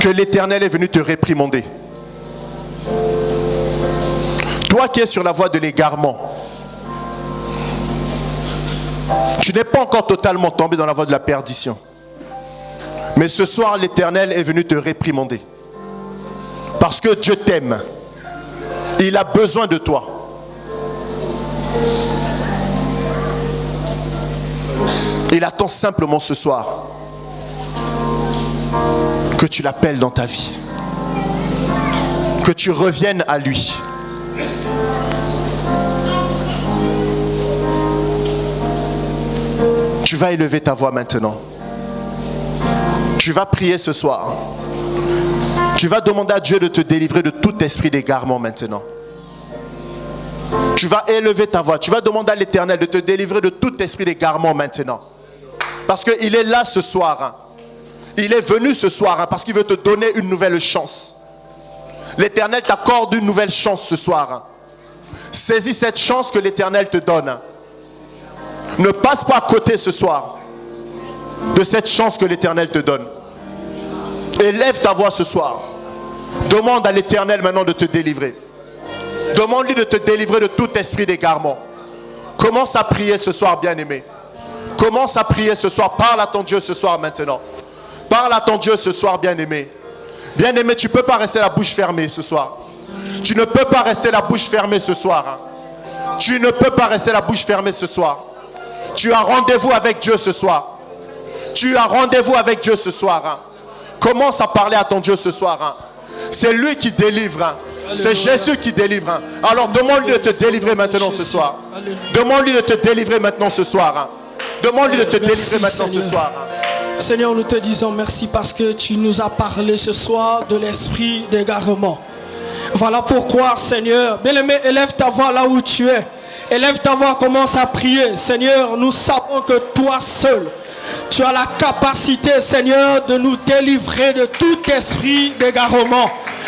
que l'Éternel est venu te réprimander. Toi qui es sur la voie de l'égarement, tu n'es pas encore totalement tombé dans la voie de la perdition. Mais ce soir, l'Éternel est venu te réprimander. Parce que Dieu t'aime. Il a besoin de toi. Il attend simplement ce soir que tu l'appelles dans ta vie. Que tu reviennes à lui. Tu vas élever ta voix maintenant. Tu vas prier ce soir. Tu vas demander à Dieu de te délivrer de tout esprit d'égarement maintenant. Tu vas élever ta voix. Tu vas demander à l'Éternel de te délivrer de tout esprit d'égarement maintenant. Parce qu'il est là ce soir. Il est venu ce soir parce qu'il veut te donner une nouvelle chance. L'Éternel t'accorde une nouvelle chance ce soir. Saisis cette chance que l'Éternel te donne. Ne passe pas à côté ce soir de cette chance que l'Éternel te donne. Élève ta voix ce soir. Demande à l'Éternel maintenant de te délivrer. Demande-lui de te délivrer de tout esprit d'égarement. Commence à prier ce soir, bien-aimé. Commence à prier ce soir. Parle à ton Dieu ce soir maintenant. Parle à ton Dieu ce soir, bien-aimé. Bien-aimé, tu ne peux pas rester la bouche fermée ce soir. Tu ne peux pas rester la bouche fermée ce soir. Tu ne peux pas rester la bouche fermée ce soir. Tu as rendez-vous avec Dieu ce soir. Tu as rendez-vous avec Dieu ce soir. Commence à parler à ton Dieu ce soir. C'est lui qui délivre. C'est Jésus qui délivre. Alors demande-lui de te délivrer maintenant ce soir. Demande-lui de te délivrer maintenant ce soir. Demande-lui de te délivrer maintenant ce soir. Seigneur, nous te disons merci parce que tu nous as parlé ce soir de l'esprit d'égarement. Voilà pourquoi, Seigneur, bien-aimé, élève ta voix là où tu es. Élève ta voix, commence à prier. Seigneur, nous savons que toi seul, tu as la capacité, Seigneur, de nous délivrer de tout esprit d'égarement.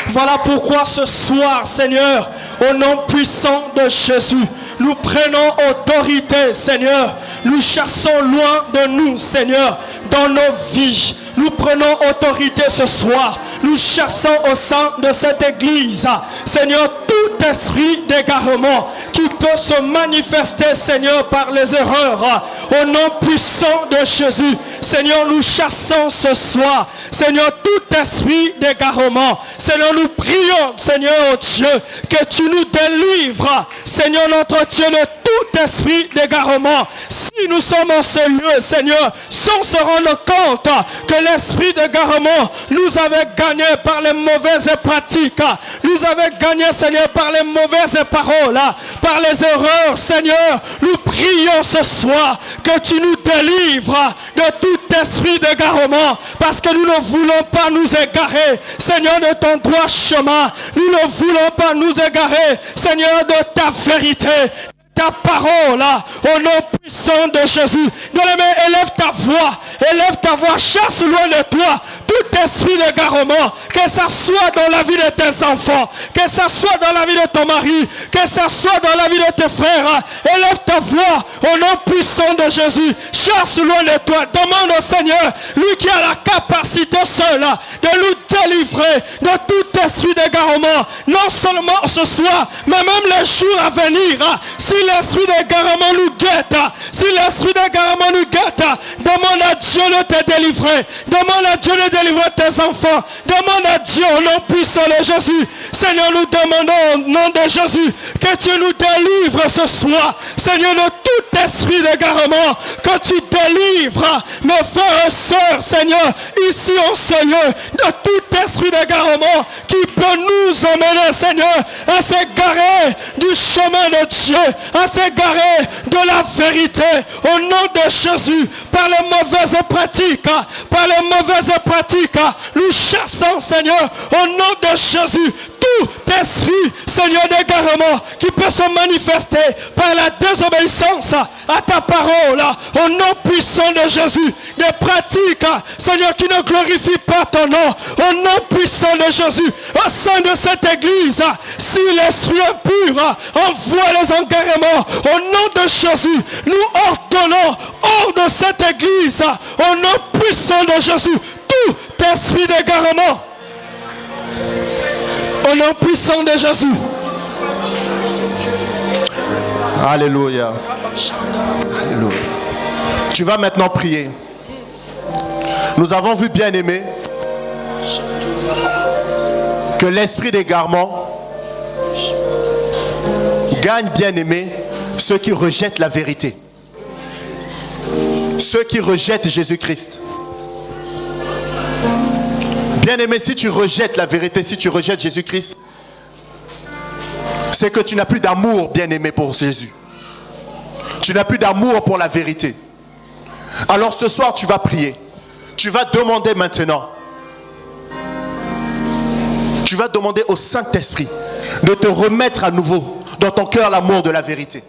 Voilà pourquoi ce soir, Seigneur, au nom puissant de Jésus, nous prenons autorité, Seigneur. Nous chassons loin de nous, Seigneur, dans nos vies. Nous prenons autorité ce soir. Nous chassons au sein de cette église, Seigneur, tout esprit d'égarement qui peut se manifester, Seigneur, par les erreurs. Au nom puissant de Jésus, Seigneur, nous chassons ce soir, Seigneur, tout esprit d'égarement. Seigneur, nous prions, Seigneur, oh Dieu, que tu nous délivres, Seigneur, notre Dieu, de tout esprit d'égarement. Si nous sommes en ce lieu, Seigneur, sans se rendre compte que l'esprit d'égarement nous avait gagné par les mauvaises pratiques, nous avait gagné, Seigneur, par les mauvaises paroles, par les erreurs, Seigneur, nous prions ce soir que tu nous délivres de tout esprit d'égarement, parce que nous ne voulons pas nous égarer, Seigneur, de ton droit chemin. Nous ne voulons pas nous égarer, Seigneur, de ta vérité, ta parole, au nom puissant de Jésus. Bien-aimé, élève ta voix, chasse loin de toi tout esprit d'égarement, que ça soit dans la vie de tes enfants, que ça soit dans la vie de ton mari, que ça soit dans la vie de tes frères. Élève ta voix au nom puissant de Jésus, chasse loin de toi, demande au Seigneur, lui qui a la capacité seul de nous délivrer de tout esprit d'égarement, non seulement ce soir, mais même les jours à venir. Si l'esprit d'égarement nous guette, si l'esprit d'égarement nous guette, demande à Dieu de te délivrer, demande à Dieu de délivrer tes enfants, demande à Dieu au nom puissant de Jésus. Seigneur, nous demandons au nom de Jésus que tu nous délivres ce soir, Seigneur, de tout esprit d'égarement, que tu délivres mes frères et sœurs, Seigneur, ici en ce lieu, de tout esprit d'égarement qui peut nous emmener, Seigneur, à s'égarer du chemin de Dieu, à s'égarer de la vérité, au nom de Jésus, par les mauvaises pratiques, nous chassons, Seigneur, au nom de Jésus, tout esprit, Seigneur, d'égarement qui peut se manifester par la désobéissance à ta parole, au nom puissant de Jésus, des pratiques, Seigneur, qui ne glorifient pas ton nom, au nom puissant de Jésus, au sein de cette église, si l'esprit impur envoie les engarements, au nom de Jésus, nous ordonnons hors de cette église, au nom puissant de Jésus, tout esprit d'égarement, au nom puissant de Jésus. Alléluia. Alléluia. Tu vas maintenant prier. Nous avons vu, bien-aimé, que l'esprit d'égarement gagne, bien-aimé, ceux qui rejettent la vérité, ceux qui rejettent Jésus-Christ. Bien-aimé, si tu rejettes la vérité, si tu rejettes Jésus-Christ, c'est que tu n'as plus d'amour, bien-aimé, pour Jésus. Tu n'as plus d'amour pour la vérité. Alors ce soir, tu vas prier. Tu vas demander maintenant. Tu vas demander au Saint-Esprit de te remettre à nouveau dans ton cœur l'amour de la vérité.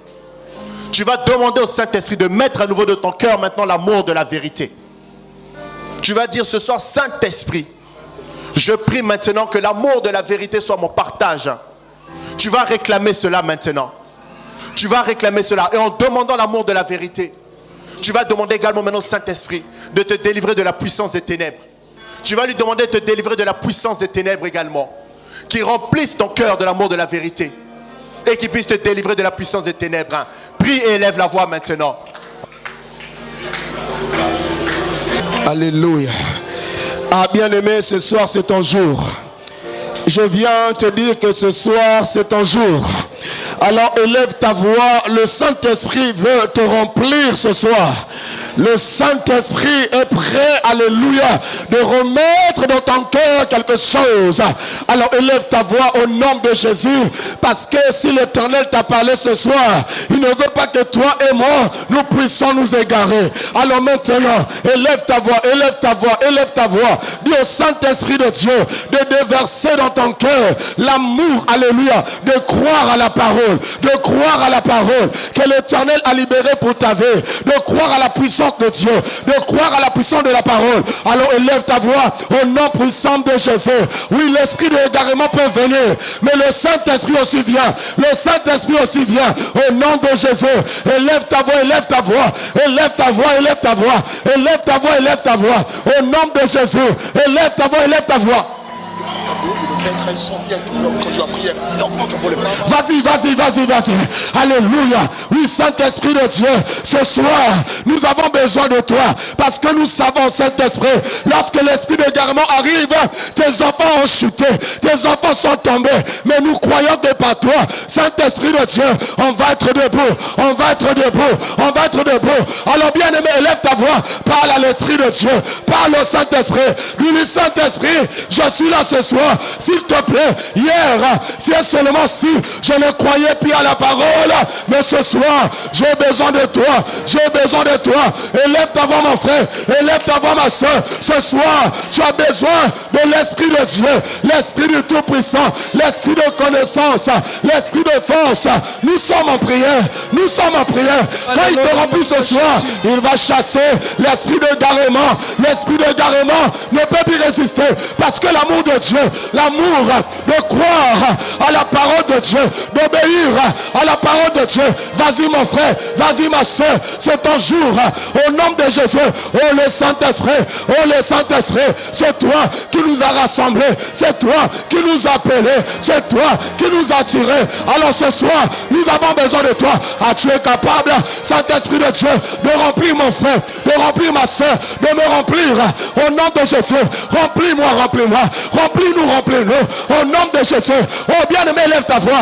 Tu vas demander au Saint-Esprit de mettre à nouveau dans ton cœur maintenant l'amour de la vérité. Tu vas dire ce soir, Saint-Esprit, je prie maintenant que l'amour de la vérité soit mon partage. Tu vas réclamer cela maintenant. Tu vas réclamer cela. Et en demandant l'amour de la vérité, tu vas demander également maintenant au Saint-Esprit de te délivrer de la puissance des ténèbres. Tu vas lui demander de te délivrer de la puissance des ténèbres également. Qui remplisse ton cœur de l'amour de la vérité. Et qui puisse te délivrer de la puissance des ténèbres. Prie et élève la voix maintenant. Alléluia. Ah, bien-aimé, ce soir c'est ton jour. Je viens te dire que ce soir c'est ton jour. Alors élève ta voix, le Saint-Esprit veut te remplir ce soir. Le Saint-Esprit est prêt, alléluia, de remettre dans ton cœur quelque chose, alors élève ta voix au nom de Jésus, parce que si l'Éternel t'a parlé ce soir, il ne veut pas que toi et moi, nous puissions nous égarer. Alors maintenant, élève ta voix, élève ta voix, élève ta voix. Dis au Saint-Esprit de Dieu de déverser dans ton cœur l'amour, alléluia, de croire à la parole, de croire à la parole que l'Éternel a libéré pour ta vie, de croire à la puissance de Dieu, de croire à la puissance de la parole. Alors élève ta voix au nom puissant de Jésus. Oui, l'esprit de l'égarement peut venir, mais le Saint-Esprit aussi vient. Le Saint-Esprit aussi vient au nom de Jésus. Élève ta voix, élève ta voix, élève ta voix, élève ta voix, élève ta voix, élève ta voix au nom de Jésus. Élève ta voix, élève ta voix. Vas-y, vas-y, vas-y, vas-y. Alléluia. Oui, Saint-Esprit de Dieu, ce soir, nous avons besoin de toi. Parce que nous savons, Saint-Esprit, lorsque l'esprit d'égarement arrive, tes enfants ont chuté, tes enfants sont tombés. Mais nous croyons que par toi, Saint-Esprit de Dieu, on va être debout, on va être debout, on va être debout. Alors bien aimé, élève ta voix, parle à l'Esprit de Dieu, parle au Saint-Esprit. Lui, Saint-Esprit, je suis là ce soir. S'il te plaît, hier, si et seulement si je ne croyais plus à la parole, mais ce soir, j'ai besoin de toi, j'ai besoin de toi. Élève ta voix, mon frère, élève ta voix, ma soeur. Ce soir, tu as besoin de l'Esprit de Dieu, l'Esprit du Tout-Puissant, l'Esprit de connaissance, l'Esprit de force. Nous sommes en prière, nous sommes en prière. Quand il te remplit ce soir, il va chasser l'esprit de garement. L'esprit de garement ne peut plus résister, parce que l'amour de Dieu, l'amour de croire à la parole de Dieu, d'obéir à la parole de Dieu. Vas-y mon frère, vas-y ma soeur, c'est ton jour. Au nom de Jésus, oh le Saint-Esprit, oh le Saint-Esprit, c'est toi qui nous a rassemblés, c'est toi qui nous a appelés, c'est toi qui nous a tirés. Alors ce soir, nous avons besoin de toi. Ah, tu es capable, Saint-Esprit de Dieu, de remplir mon frère, de remplir ma soeur, de me remplir au nom de Jésus. Remplis-moi, remplis-moi, remplis-nous, remplis-nous au nom de Jésus. Oh bien-aimé, élève ta voix,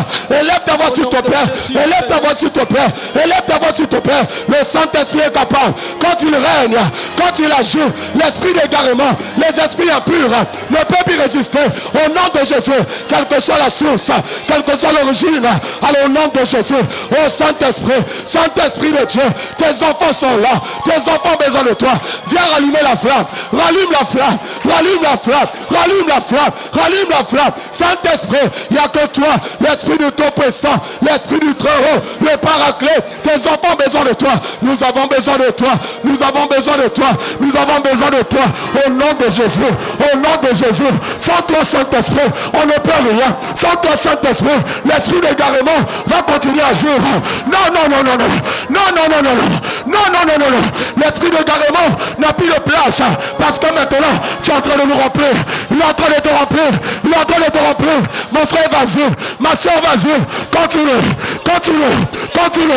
s'il te plaît, élève ta voix s'il te plaît, élève ta voix s'il te plaît. Le Saint-Esprit est capable. Quand il règne, quand il agit, l'esprit d'égarement, les esprits impurs ne peuvent plus résister au nom de Jésus. Quelle que soit la source, quelle que soit l'origine, alors au nom de Jésus. Oh Saint-Esprit, Saint-Esprit de Dieu, tes enfants sont là, tes enfants ont besoin de toi. Viens rallumer la flamme, rallume la flamme, rallume la flamme, rallume la flamme, rallume la flamme. Saint-Esprit, il n'y a que toi, l'Esprit du Tout-Puissant, l'Esprit du Très-Haut, le Paraclet. Tes enfants ont besoin de toi. Nous avons besoin de toi. Nous avons besoin de toi. Nous avons besoin de toi. Au nom de Jésus. Au nom de Jésus. Sans toi, Saint-Esprit, on ne peut rien. Sans toi, Saint-Esprit, l'esprit d'égarement va continuer à agir. Non, non, non, non, non. Non, non, non, non, non. Non, non, non, non, non. L'esprit d'égarement n'a plus de place. Parce que maintenant, tu es en train de nous remplir. Il est en train de te remplir. Il est en train de te remplir. Mon frère, vas-y. Ma soeur, vas-y. Continue. Continue. Continue.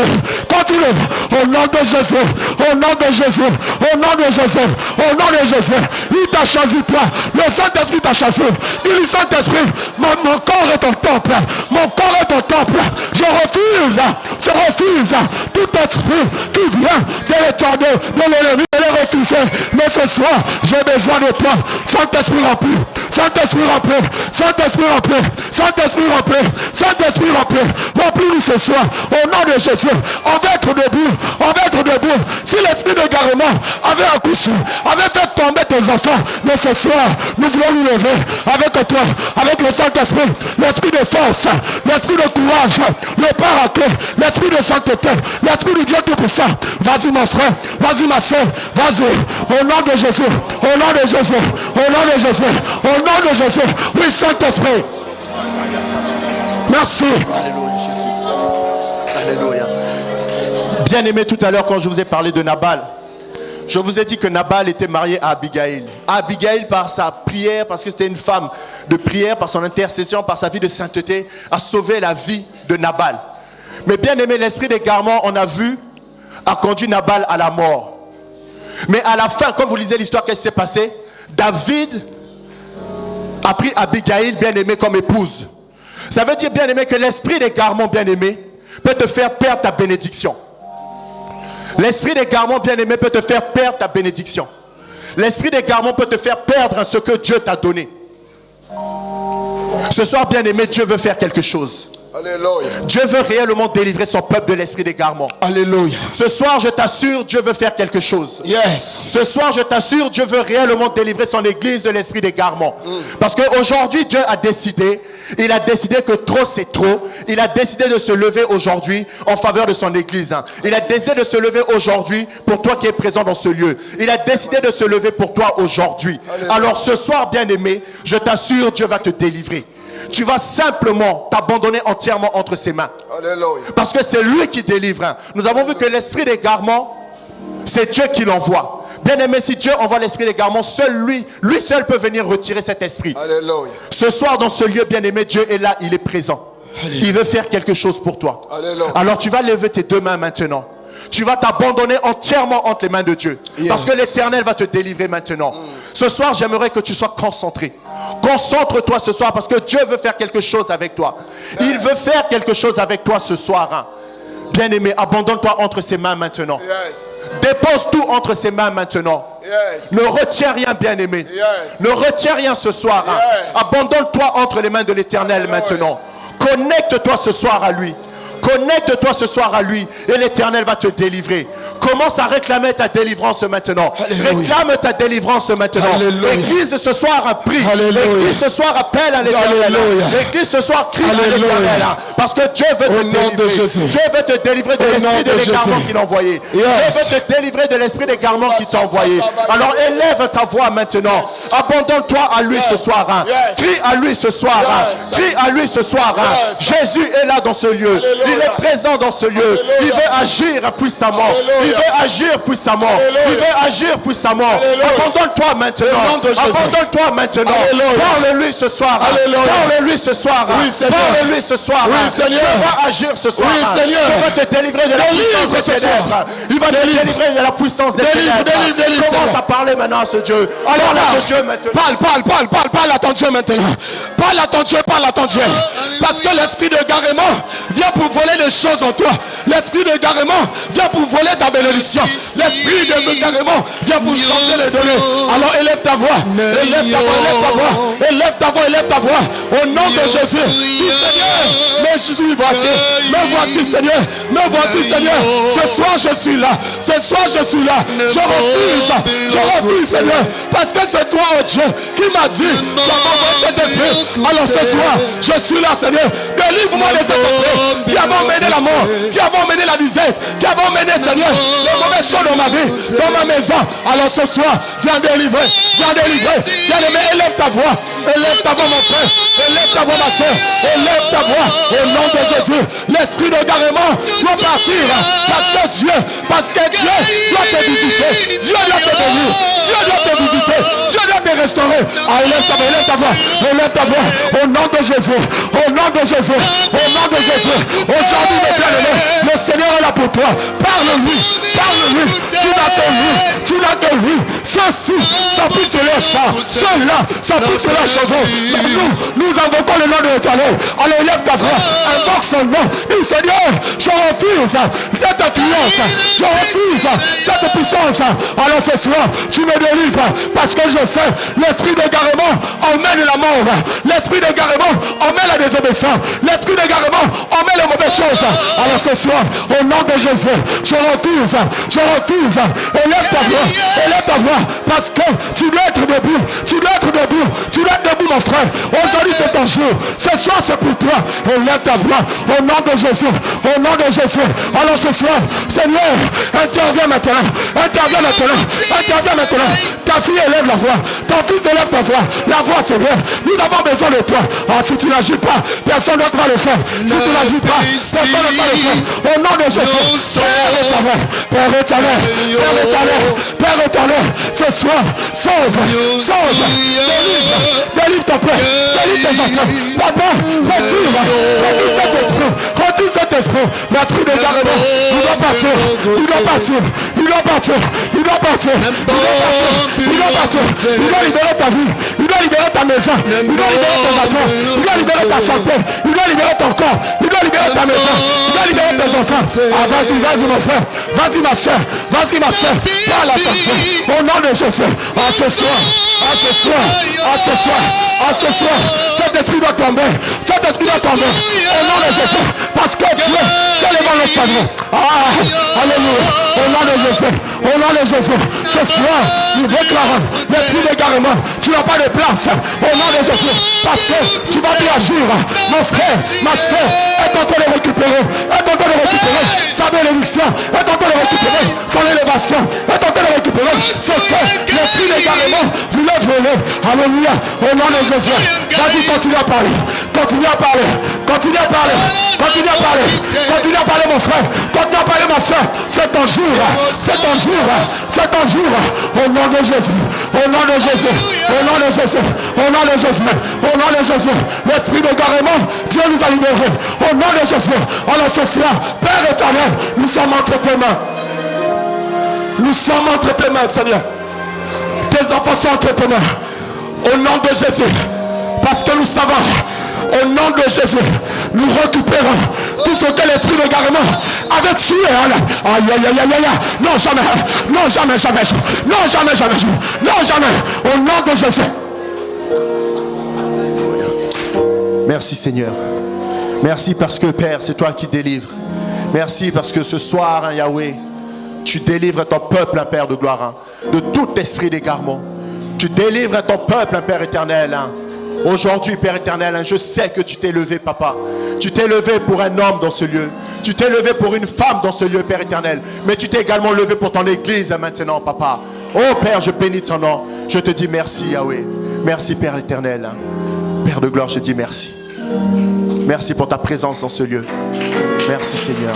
Continue. Au nom de Jésus. Au nom de Jésus. Au nom de Jésus. Au nom de Jésus. Il t'a choisi toi. Le Saint-Esprit t'a choisi. Il dit Saint-Esprit, mon corps est ton temple. Mon corps est ton temple. Je refuse tout esprit qui vient de l'éternel, de l'ennemi, de le refuser. Mais ce soir, j'ai besoin de toi. Saint-Esprit rempli. Saint-Esprit rempli. Saint-Esprit rempli. Saint-Esprit rempli. Saint-Esprit rempli. Remplis-nous ce soir. Au nom de Jésus. On va être debout. On va être debout. Si l'esprit de garement avait accouché, avait fait tomber tes enfants, mais ce soir, nous voulons nous lever avec toi, avec le Saint-Esprit, l'esprit de force, l'esprit de courage, le Paraclet, l'esprit de sainteté, l'esprit du Dieu Tout-Puissant. Vas-y mon frère, vas-y ma soeur, vas-y. Au nom de Jésus, au nom de Jésus, au nom de Jésus, au nom de Jésus. Oui, Saint-Esprit. Merci. Alléluia, Jésus. Alléluia. Bien aimé, tout à l'heure, quand je vous ai parlé de Nabal, je vous ai dit que Nabal était marié à Abigail. Abigail, par sa prière, parce que c'était une femme de prière, par son intercession, par sa vie de sainteté, a sauvé la vie de Nabal. Mais bien aimé, l'esprit d'égarement, on a vu, a conduit Nabal à la mort. Mais à la fin, comme vous lisez l'histoire, qu'est-ce qui s'est passé? David a pris Abigail, bien aimé, comme épouse. Ça veut dire, bien aimé, que l'esprit d'égarement, bien aimé, peut te faire perdre ta bénédiction. L'esprit d'égarement, bien aimé, peut te faire perdre ta bénédiction. L'esprit d'égarement peut te faire perdre ce que Dieu t'a donné. Ce soir, bien-aimé, Dieu veut faire quelque chose. Alléluia. Dieu veut réellement délivrer son peuple de l'esprit d'égarement. Alléluia. Ce soir, je t'assure, Dieu veut faire quelque chose. Yes. Ce soir, je t'assure, Dieu veut réellement délivrer son église de l'esprit d'égarement. Parce qu'aujourd'hui, Dieu a décidé, il a décidé que trop c'est trop. Il a décidé de se lever aujourd'hui en faveur de son église. Il a décidé de se lever aujourd'hui pour toi qui es présent dans ce lieu. Il a décidé de se lever pour toi aujourd'hui. Alors ce soir, bien-aimé, je t'assure, Dieu va te délivrer. Tu vas simplement t'abandonner entièrement entre ses mains. Alléluia. Parce que c'est lui qui délivre. Nous avons vu que l'esprit d'égarement, c'est Dieu qui l'envoie. Bien aimé, si Dieu envoie l'esprit d'égarement, seul lui seul peut venir retirer cet esprit. Alléluia. Ce soir, dans ce lieu, bien aimé, Dieu est là, il est présent. Alléluia. Il veut faire quelque chose pour toi. Alléluia. Alors tu vas lever tes deux mains maintenant. Tu vas t'abandonner entièrement entre les mains de Dieu. Yes. Parce que l'Éternel va te délivrer maintenant. Ce soir, j'aimerais que tu sois concentré. Concentre-toi ce soir parce que Dieu veut faire quelque chose avec toi. Il veut faire quelque chose avec toi ce soir. Bien-aimé, abandonne-toi entre ses mains maintenant. Yes. Dépose tout entre ses mains maintenant. Yes. Ne retiens rien, bien-aimé. Yes. Ne retiens rien ce soir. Yes. Abandonne-toi entre les mains de l'Éternel maintenant. Connecte-toi ce soir à lui. Connecte-toi ce soir à lui et l'Éternel va te délivrer. Commence à réclamer ta délivrance maintenant. Alléluia. Réclame ta délivrance maintenant. Alléluia. L'Église ce soir a pris. Alléluia. L'Église ce soir appelle à l'Éternel. Alléluia. L'Église ce soir crie à Alléluia. l'Éternel. Parce que Dieu veut Au te nom de délivrer. Jésus. Dieu veut te délivrer de Au nom l'esprit de de l'égarement Jésus. qu'il a envoyé. Yes. Dieu veut te délivrer de l'esprit d'égarement qu'il t'a envoyé. Alors élève ta voix maintenant. Abandonne-toi à lui ce soir. Yes. Crie à lui ce soir. Yes. Crie à lui ce soir. Yes. Jésus est là dans ce lieu. Alléluia. Il est présent dans ce lieu. Alléluia. Il veut agir puissamment. Alléluia. Il veut agir puissamment. Alléluia. Il veut agir puissamment. Alléluia. Abandonne-toi maintenant. Au nom de Jésus. Abandonne-toi maintenant. Alléluia. Parle-lui ce soir. Alléluia. Parle-lui ce soir. Oui, Seigneur. Parle-lui ce soir. Oui, Seigneur. Dieu va agir ce soir. Oui, Seigneur. Dieu va te délivrer de la Délivre puissance des ce soir. ténèbres. Il va te délivrer de la puissance des Délivre, ténèbres. délivre, Commence Seigneur. à parler maintenant à ce Dieu. Alors Parle là, à ce Dieu maintenant. parle à ton Dieu maintenant. Parle à ton Dieu. Parce que l'esprit de garement vient pour voler les choses en toi. L'esprit de garement vient pour voler ta bénédiction. L'esprit de garement vient pour changer les données. Alors élève ta voix. Élève ta voix. Au nom de Jésus. Dis Seigneur, mais je suis voici. Me voici Seigneur. Ce soir je suis là. Je refuse Seigneur. Parce que c'est toi, oh Dieu, qui m'a dit, j'avais cet esprit. Alors ce soir, je suis là, Seigneur. Délivre-moi de cet esprit qui avons mené la mort, qui avons mené la disette, qui avons mené, Seigneur, les mauvaises choses dans ma vie, dans ma maison. Alors ce soir, viens délivrer. Bien-aimé, élève ta voix, mon frère. Élève ta voix, ma soeur. Élève ta voix au nom de Jésus. L'esprit de garement doit partir parce que Dieu doit te visiter. Dieu doit te bénir. Dieu doit te visiter. Dieu doit te restaurer. Ah, élève ta voix. Au nom de Jésus. Aujourd'hui, mes bien-aimés, le Seigneur est là pour toi. Parle-lui. Tu n'as que lui. Ceux-ci s'appuient sur leur chant. Ceux-là s'appuient sur leur chanson. Mais nous invoquons le nom de l'Éternel. Alors élève ta voix. Invoque son nom. Dis Seigneur, je refuse cette influence. Je refuse cette puissance. Alors ce soir, tu me délivres. Parce que je sais, l'esprit d'égarement emmène la mort. L'esprit d'égarement emmène la désobéissance. L'esprit d'égarement emmène les mauvaises choses. Alors ce soir, au nom de Jésus, je refuse. Élève ta voix. Parce que tu dois être debout. Tu dois être debout, mon frère. Aujourd'hui, c'est ton jour. Ce soir, c'est pour toi. Élève ta voix. Au nom de Jésus. Alors ce soir, Seigneur, interviens maintenant. Ta fille élève la voix. Ton fils élève ta voix. La voix, Seigneur. Nous avons besoin de toi. Si tu n'agis pas, personne d'autre va le faire. Si tu n'agis pas, personne d'autre va le faire. Au nom de Jésus. Père éternel, ce soir, sauve, délivre ton peuple, délivre tes enfants. Papa, retire cet esprit, l'esprit de garement. Il doit partir. Il doit libérer ta vie, il doit libérer ta maison, il doit libérer tes enfants, il doit libérer ta santé, il doit libérer ton corps, il doit libérer ta maison, il doit libérer tes enfants. quelqu'un. Ah, vas-y, vas-y mon frère. Vas-y ma soeur. Vas-y ma soeur. Prends l'attention. Au nom de Jésus. À ce soir. À ce soir. À ce soir. À ce soir. Cet esprit doit tomber. Cet esprit doit tomber. Au nom de Jésus. Parce que Dieu, c'est le bon cadre. Ah, alléluia. Au nom de Jésus. Au nom de Jésus. Ce soir, nous déclarons l'esprit d'égarement. Tu n'as pas de place. Au nom de Jésus. Parce que tu vas bien agir. Mon frère, ma soeur, est en train de récupérer. Est en train de récupérer sa bénédiction. Est en train de récupérer son élévation. Est en train de récupérer ce que l'esprit d'égarement voulait voler. Alléluia. Au nom de Jésus. Vas-y, continue à parler. Continue à parler. Continue à parler. Continue à parler. Continue à parler, mon frère. Continue à parler, ma soeur. C'est ton jour. C'est ton jour. C'est ton jour. Au nom de Jésus. Au nom de Jésus. Au nom de Jésus. Au nom de Jésus. Au nom de Jésus. L'esprit d'égarement, Dieu nous a libérés. Au nom de Jésus. Alors ce soir, Père éternel, nous sommes entre tes mains. Nous sommes entre tes mains, Seigneur. Tes enfants sont entre tes mains. Au nom de Jésus. Parce que nous savons, au nom de Jésus, nous récupérons tout ce que l'esprit d'égarement avait tué. Aïe, aïe, aïe, aïe, aïe. Non, jamais. Non, jamais, jamais. Non, jamais, jamais. Non, jamais. Au nom de Jésus. Merci Seigneur. Merci parce que Père, c'est toi qui délivres. Merci parce que ce soir, hein, Yahweh, tu délivres ton peuple, un Père de gloire, hein, de tout esprit d'égarement. Tu délivres ton peuple, un Père éternel. Hein. Aujourd'hui, Père éternel, hein, je sais que tu t'es levé, Papa. Tu t'es levé pour un homme dans ce lieu. Tu t'es levé pour une femme dans ce lieu, Père éternel. Mais tu t'es également levé pour ton église hein, maintenant, Papa. Oh Père, je bénis ton nom. Je te dis merci, Yahweh. Merci, Père éternel. Hein. Père de gloire, je dis merci. Merci pour ta présence dans ce lieu. Merci, Seigneur.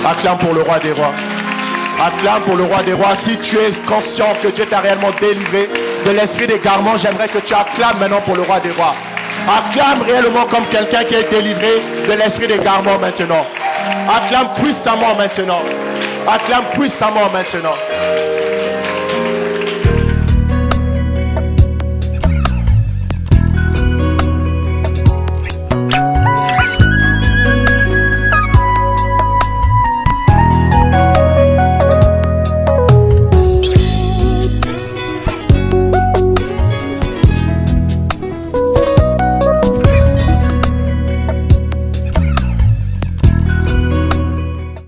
Acclame pour le roi des rois. Acclame pour le roi des rois. Si tu es conscient que Dieu t'a réellement délivré de l'esprit d'égarement, j'aimerais que tu acclames maintenant pour le roi des rois. Acclame réellement comme quelqu'un qui est délivré de l'esprit d'égarement maintenant. Acclame puissamment maintenant. Acclame puissamment maintenant.